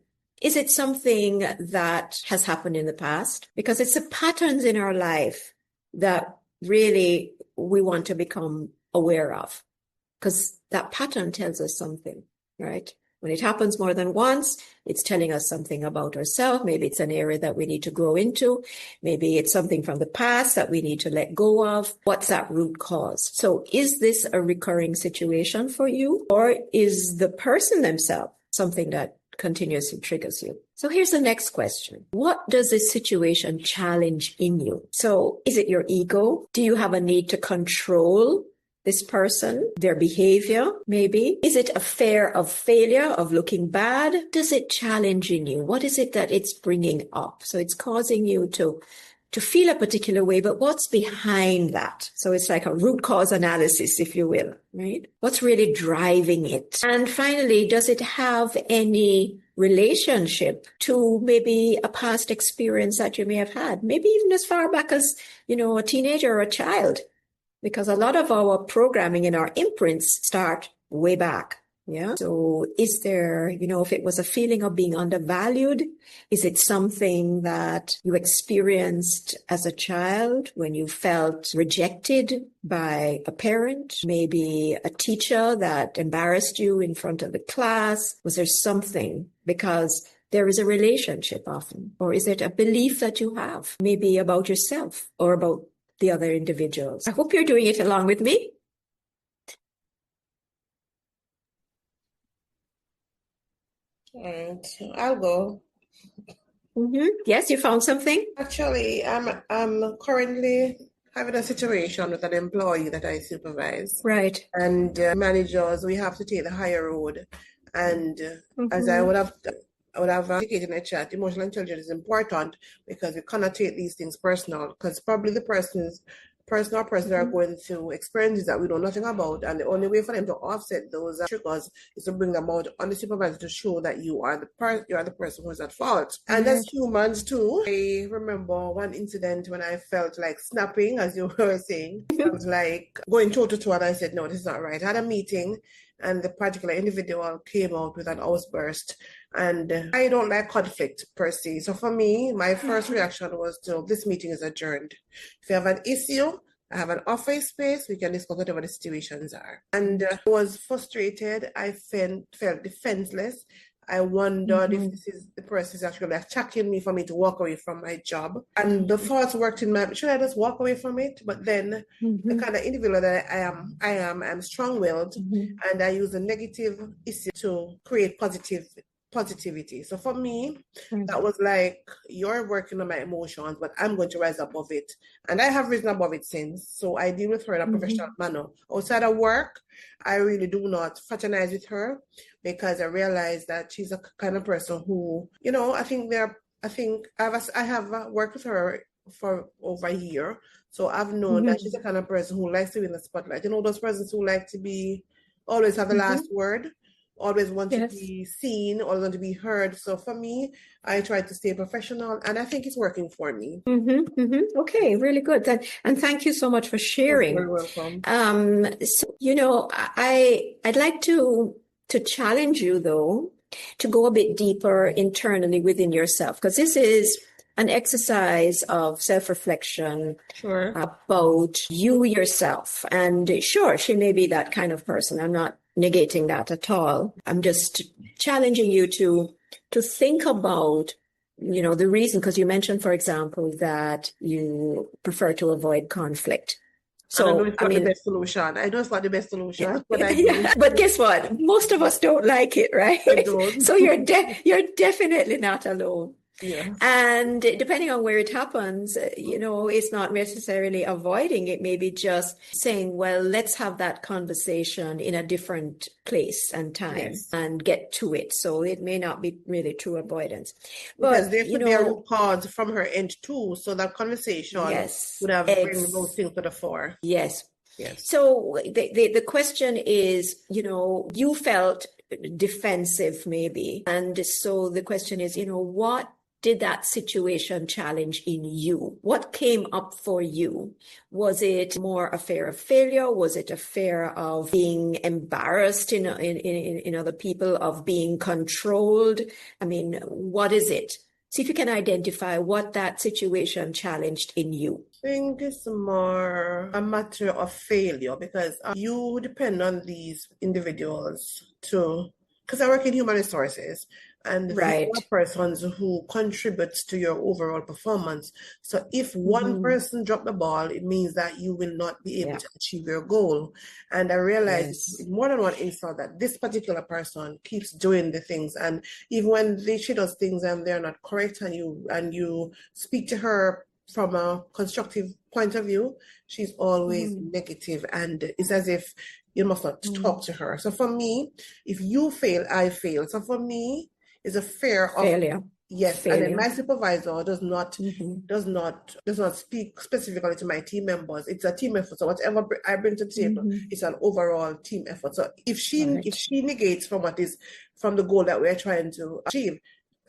Is it something that has happened in the past? Because it's the patterns in our life that really we want to become aware of, because that pattern tells us something, right? When it happens more than once, it's telling us something about ourselves. Maybe it's an area that we need to grow into. Maybe it's something from the past that we need to let go of. What's that root cause? So is this a recurring situation for you, or is the person themselves something that continuously triggers you? So here's the next question. What does this situation challenge in you? So is it your ego? Do you have a need to control this person, their behavior, maybe? Is it a fear of failure, of looking bad? Does it challenge in you? What is it that it's bringing up? So it's causing you to feel a particular way, but what's behind that? So it's like a root cause analysis, if you will, right? What's really driving it? And finally, does it have any relationship to maybe a past experience that you may have had? Maybe even as far back as, a teenager or a child. Because a lot of our programming and our imprints start way back. Yeah. So is there, if it was a feeling of being undervalued, is it something that you experienced as a child when you felt rejected by a parent, maybe a teacher that embarrassed you in front of the class? Was there something? Because there is a relationship often. Or is it a belief that you have, maybe about yourself or about the other individuals? I hope you're doing it along with me. And I'll go. Yes, you found something? Actually, I'm currently having a situation with an employee that I supervise. Right. And managers, we have to take the higher road. And as I would have indicated in the chat, emotional intelligence is important because we cannot take these things personal, because probably the person are going through experiences that we know nothing about, and the only way for them to offset those triggers is to bring them out on the supervisor to show that you are the person who's at fault. And as humans too, I remember one incident when I felt like snapping, as you were saying. I was like going toe to toe, and I said, no, this is not right. I had a meeting, and the particular individual came out with an outburst. And I don't like conflict per se. So for me, my first reaction was this meeting is adjourned. If you have an issue, I have an office space, we can discuss whatever the situations are. And I was frustrated. I felt defenseless. I wondered if this is the person is actually attacking me for me to walk away from my job. And the thoughts worked in my, should I just walk away from it? But then the kind of individual that I'm strong-willed, and I use a negative issue to create positivity. So for me, that was like, you're working on my emotions, but I'm going to rise above it. And I have risen above it since. So I deal with her in a professional manner. Outside of work, I really do not fraternize with her, because I realize that she's a kind of person who, I have worked with her for over a year. So I've known that she's the kind of person who likes to be in the spotlight. Those persons who like to always have the last word, always want to be seen, always want to be heard. So for me, I try to stay professional, and I think it's working for me. Okay, really good. And thank you so much for sharing. You're welcome. So, I'd like to challenge you, though, to go a bit deeper internally within yourself, because this is an exercise of self-reflection about you yourself. And sure, she may be that kind of person. I'm not negating that at all. I'm just challenging you to think about, the reason, because you mentioned, for example, that you prefer to avoid conflict. So, the best solution. I know it's not the best solution, but but guess what? Most of us don't like it, right? I don't. So you're definitely not alone. Yeah. And depending on where it happens, it's not necessarily avoiding it. Maybe just saying, well, let's have that conversation in a different place and time and get to it. So it may not be really true avoidance. Because there could be a root cause from her end too. So that conversation would have bring those things to the fore. Yes. So the question is, you felt defensive maybe. And so the question is, what did that situation challenge in you? What came up for you? Was it more a fear of failure? Was it a fear of being embarrassed in other people, of being controlled? I mean, what is it? See if you can identify what that situation challenged in you. I think it's more a matter of failure because you depend on these individuals to, because I work in human resources, and Right. these are persons who contribute to your overall performance. So if one person drop the ball, it means that you will not be able to achieve your goal. And I realized in more than one instance that this particular person keeps doing the things, and even when she does things and they're not correct, and you speak to her from a constructive point of view, she's always negative, and it's as if you must not talk to her. So for me, if you fail, I fail. So for me, it's a fear of failure. Yes, Failure. and then my supervisor does not speak specifically to my team members. It's a team effort. So whatever I bring to the table, it's an overall team effort. So if she negates from the goal that we're trying to achieve,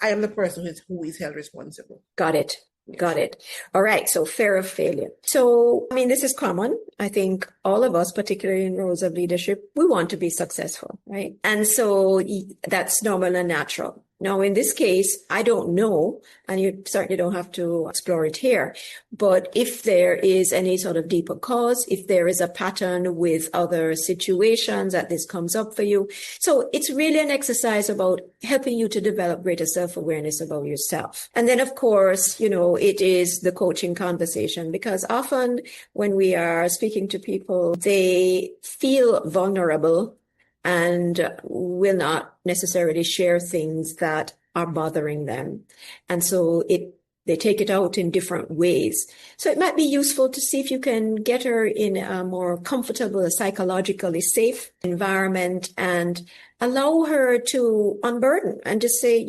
I am the person who is held responsible. Got it. Got it. All right. So fear of failure. So, I mean, this is common. I think all of us, particularly in roles of leadership, we want to be successful, right? And so that's normal and natural. Now, in this case, I don't know, and you certainly don't have to explore it here, but if there is any sort of deeper cause, if there is a pattern with other situations that this comes up for you. So it's really an exercise about helping you to develop greater self-awareness about yourself. And then, of course, it is the coaching conversation, because often when we are speaking to people, they feel vulnerable and will not necessarily share things that are bothering them. And so they take it out in different ways. So it might be useful to see if you can get her in a more comfortable, psychologically safe environment and allow her to unburden and just say,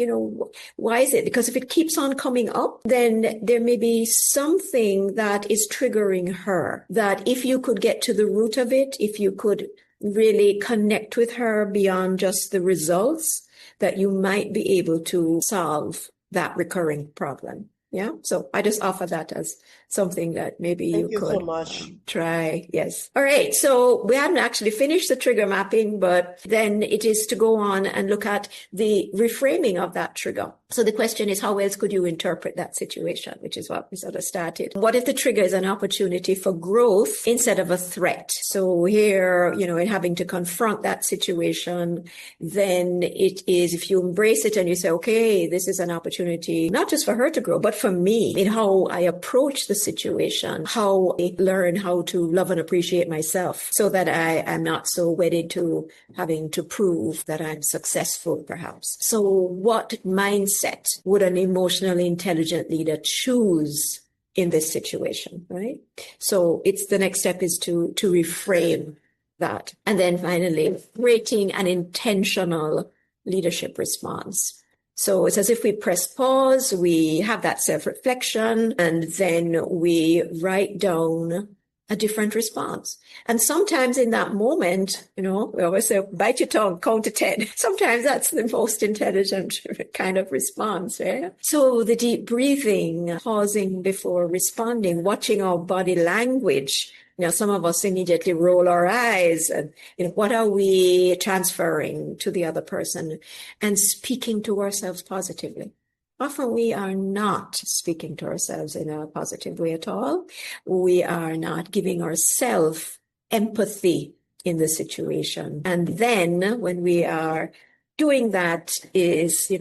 why is it? Because if it keeps on coming up, then there may be something that is triggering her, that if you could get to the root of it, if you could really connect with her beyond just the results, that you might be able to solve that recurring problem. Yeah. So I just offer that as something that maybe you could so much. Try. Yes. All right. So we hadn't actually finished the trigger mapping, but then it is to go on and look at the reframing of that trigger. So the question is, how else could you interpret that situation, which is what we sort of started. What if the trigger is an opportunity for growth instead of a threat? So here, in having to confront that situation, then it is, if you embrace it and you say, okay, this is an opportunity, not just for her to grow, but for me, in how I approach the situation, how I learn how to love and appreciate myself, so that I am not so wedded to having to prove that I'm successful, perhaps. So what mindset would an emotionally intelligent leader choose in this situation, right? So it's the next step is to reframe that. And then finally, creating an intentional leadership response. So it's as if we press pause, we have that self-reflection, and then we write down a different response. And sometimes in that moment, we always say, bite your tongue, count to 10. Sometimes that's the most intelligent kind of response, right? So the deep breathing, pausing before responding, watching our body language. Some of us immediately roll our eyes and, what are we transferring to the other person, and speaking to ourselves positively. Often we are not speaking to ourselves in a positive way at all. We are not giving ourselves empathy in the situation. And then when we are doing that is,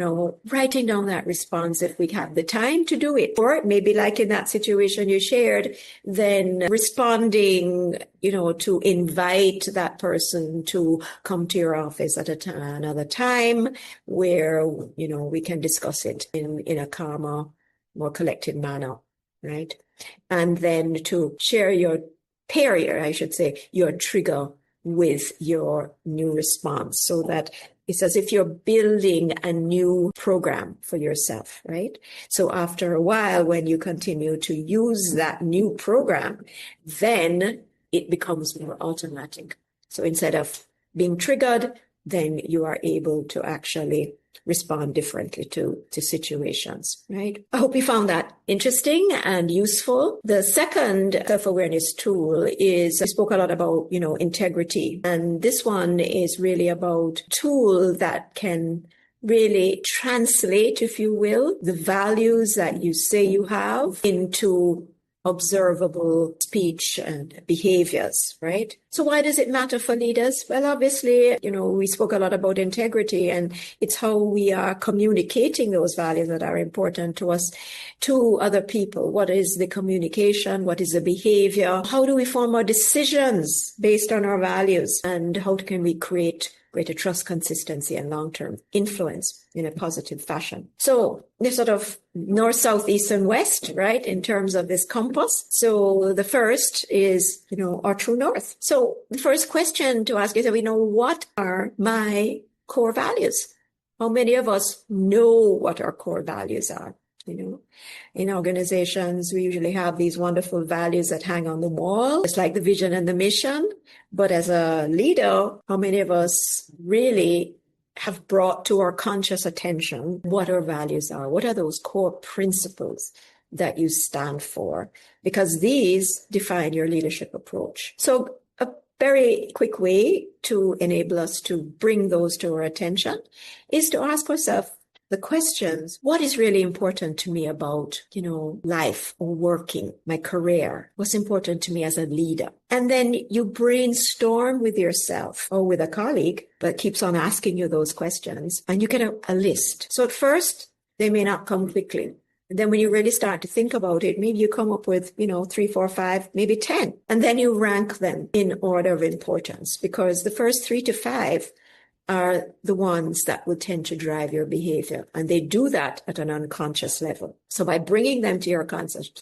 writing down that response if we have the time to do it. Or maybe like in that situation you shared, then responding, to invite that person to come to your office at another time where, we can discuss it in a calmer, more collected manner, right? And then to pair your trigger with your new response, so that it's as if you're building a new program for yourself, right? So after a while, when you continue to use that new program, then it becomes more automatic. So instead of being triggered, then you are able to actually respond differently to situations, right? I hope you found that interesting and useful. The second self-awareness tool is, I spoke a lot about, integrity. And this one is really about a tool that can really translate, if you will, the values that you say you have into observable speech and behaviors, right? So why does it matter for leaders? Well, obviously, we spoke a lot about integrity, and it's how we are communicating those values that are important to us, to other people. What is the communication? What is the behavior? How do we form our decisions based on our values? And how can we create greater trust, consistency, and long-term influence in a positive fashion? So there's sort of north, south, east, and west, right, in terms of this compass. So the first is, our true north. So the first question to ask is, what are my core values? How many of us know what our core values are? In organizations, we usually have these wonderful values that hang on the wall. It's like the vision and the mission. But as a leader, how many of us really have brought to our conscious attention what our values are? What are those core principles that you stand for? Because these define your leadership approach. So a very quick way to enable us to bring those to our attention is to ask ourselves the questions: what is really important to me about, life or working, my career? What's important to me as a leader? And then you brainstorm with yourself or with a colleague that keeps on asking you those questions, and you get a list. So at first, they may not come quickly. And then when you really start to think about it, maybe you come up with, 3, 4, 5, maybe 10. And then you rank them in order of importance, because the first 3 to 5 are the ones that will tend to drive your behavior. And they do that at an unconscious level. So by bringing them to your conscious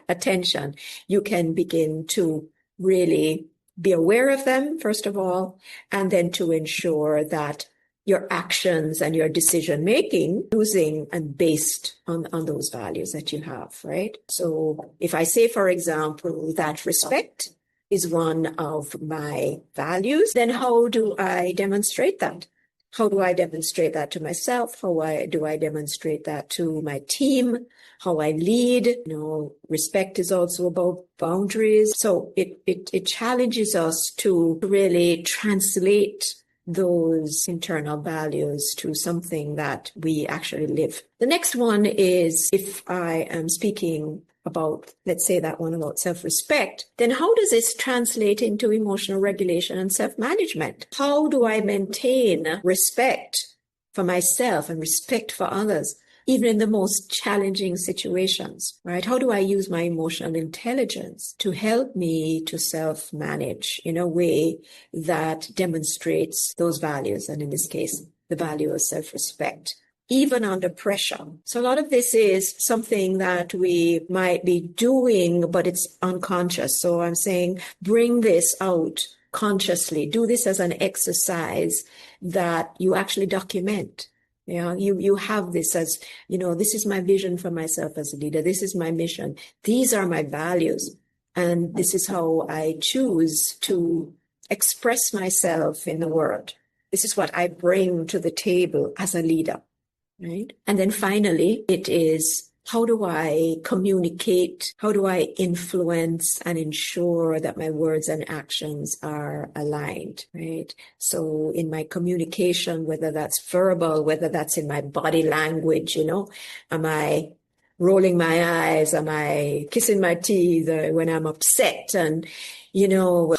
attention, you can begin to really be aware of them, first of all, and then to ensure that your actions and your decision making using and based on those values that you have, right? So if I say, for example, that respect is one of my values, then how do I demonstrate that? How do I demonstrate that to myself? How do I demonstrate that to my team? How I lead? Respect is also about boundaries. So it challenges us to really translate those internal values to something that we actually live. The next one is, if I am speaking about, let's say that one about self-respect, then how does this translate into emotional regulation and self-management? How do I maintain respect for myself and respect for others, even in the most challenging situations, right? How do I use my emotional intelligence to help me to self-manage in a way that demonstrates those values, and in this case, the value of self-respect, even under pressure? So a lot of this is something that we might be doing, but it's unconscious. So I'm saying, bring this out consciously. Do this as an exercise that you actually document. You have this as, this is my vision for myself as a leader. This is my mission. These are my values. And this is how I choose to express myself in the world. This is what I bring to the table as a leader. Right? And then finally, it is, how do I communicate? How do I influence and ensure that my words and actions are aligned, right? So in my communication, whether that's verbal, whether that's in my body language, am I rolling my eyes? Am I kissing my teeth when I'm upset? And,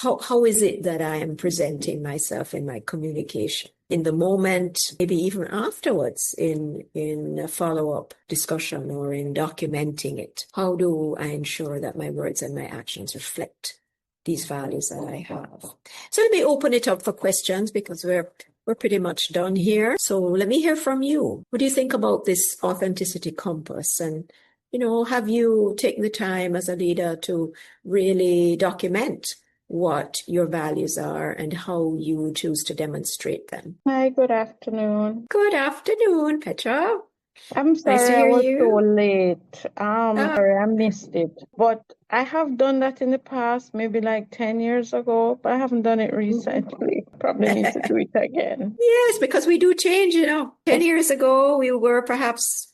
how is it that I am presenting myself in my communication? In the moment, maybe even afterwards in a follow-up discussion or in documenting it. How do I ensure that my words and my actions reflect these values that I have? So let me open it up for questions, because we're pretty much done here. So let me hear from you. What do you think about this authenticity compass? And, have you taken the time as a leader to really document what your values are and how you choose to demonstrate them? Hi, good afternoon. Good afternoon, Petra. I'm Nice to sorry I hear was so you. late. Oh, Sorry I missed it. But I have done that in the past, maybe like 10 years ago, but I haven't done it recently. Probably need to do it again. yes, because we do change, 10 years ago, we were perhaps,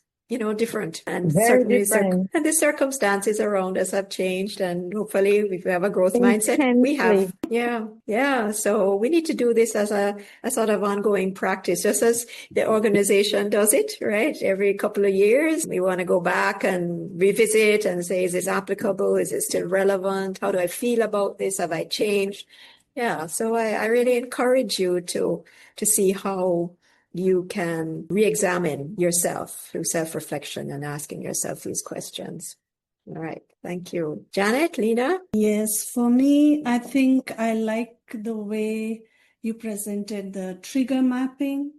different. And Very certainly, different. and the circumstances around us have changed. And hopefully, if we have a growth mindset, we Intensely. have. Yeah, yeah. So we need to do this as a sort of ongoing practice, just as the organization does it, right? Every couple of years, we want to go back and revisit and say, is this applicable? Is it still relevant? How do I feel about this? Have I changed? Yeah, so I really encourage you to see how you can re-examine yourself through self-reflection and asking yourself these questions. All right, thank you. Janet, Lena? Yes, for me, I think I like the way you presented the trigger mapping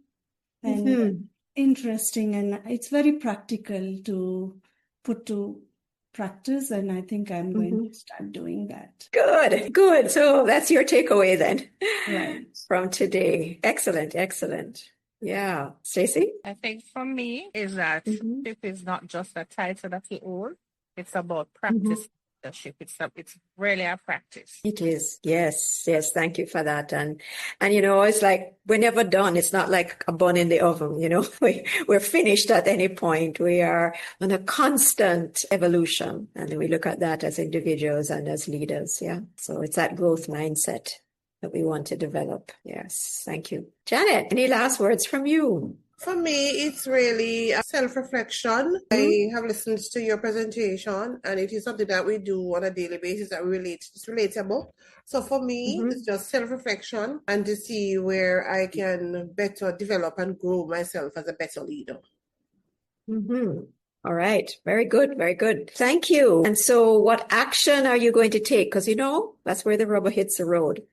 and interesting, and it's very practical to put to practice, and I think I'm going to start doing that. Good, good. So that's your takeaway then Right. from today. Excellent, excellent. Yeah. Stacey? I think for me is that leadership is not just a title that you hold. It's about practice leadership. It's really a practice. It is. Yes. Yes. Thank you for that. And it's like we're never done. It's not like a bun in the oven, we're finished at any point. We are on a constant evolution. And we look at that as individuals and as leaders. Yeah. So it's that growth mindset that we want to develop. Yes. Thank you. Janet, any last words from you? For me, it's really a self-reflection. I have listened to your presentation, and it is something that we do on a daily basis that it's relatable. So for me, it's just self-reflection and to see where I can better develop and grow myself as a better leader. All right. Very good. Very good. Thank you. And so what action are you going to take? Because, that's where the rubber hits the road.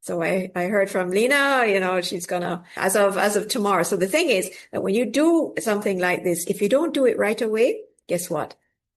So I heard from Lena, she's gonna, as of tomorrow. So the thing is that when you do something like this, if you don't do it right away, guess what?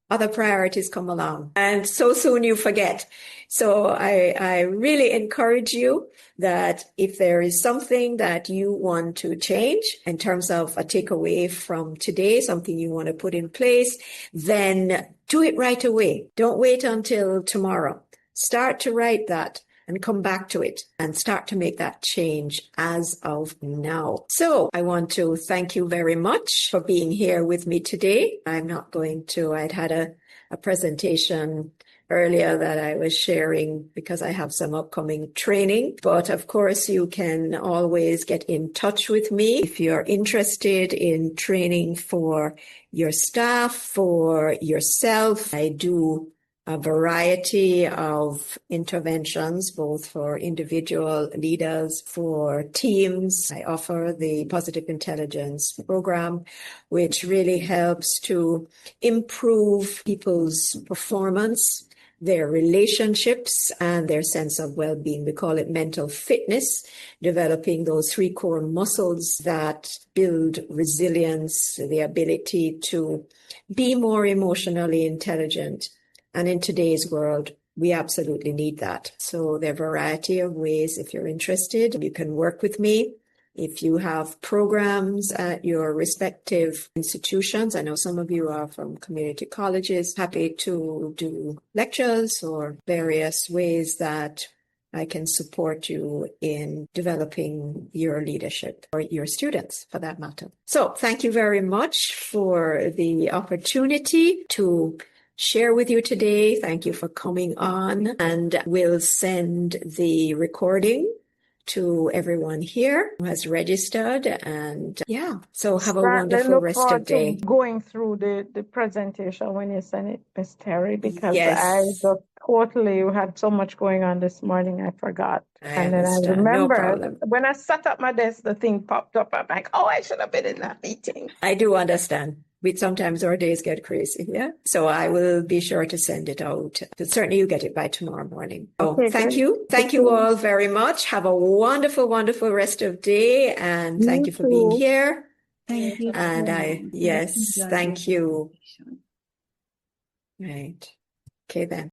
Other priorities come along and so soon you forget. So I really encourage you that if there is something that you want to change in terms of a takeaway from today, something you want to put in place, then do it right away. Don't wait until tomorrow. Start to write that and come back to it and start to make that change as of now. So I want to thank you very much for being here with me today. I'd had a presentation earlier that I was sharing because I have some upcoming training. But of course, you can always get in touch with me if you're interested in training for your staff, for yourself. I do a variety of interventions, both for individual leaders, for teams. I offer the Positive Intelligence program, which really helps to improve people's performance, their relationships, and their sense of well-being. We call it mental fitness, developing those 3 core muscles that build resilience, the ability to be more emotionally intelligent. And in today's world, we absolutely need that. So there are a variety of ways. If you're interested, you can work with me. If you have programs at your respective institutions, I know some of you are from community colleges, happy to do lectures or various ways that I can support you in developing your leadership or your students for that matter. So thank you very much for the opportunity to share with you today. Thank you for coming on, and we'll send the recording to everyone here who has registered. And so have a wonderful rest of the day. Going through the presentation when you send it, Miss Terry, because Yes. I just totally had so much going on this morning, I forgot. And then I remember when I sat at my desk, the thing popped up. I'm like, oh, I should have been in that meeting. I do understand. Sometimes our days get crazy, yeah? So I will be sure to send it out. But certainly you get it by tomorrow morning. Okay, thank you. Thank you all very much. Have a wonderful, wonderful rest of the day. And thank you for being here. Thank you. And thank you. Right. Okay then.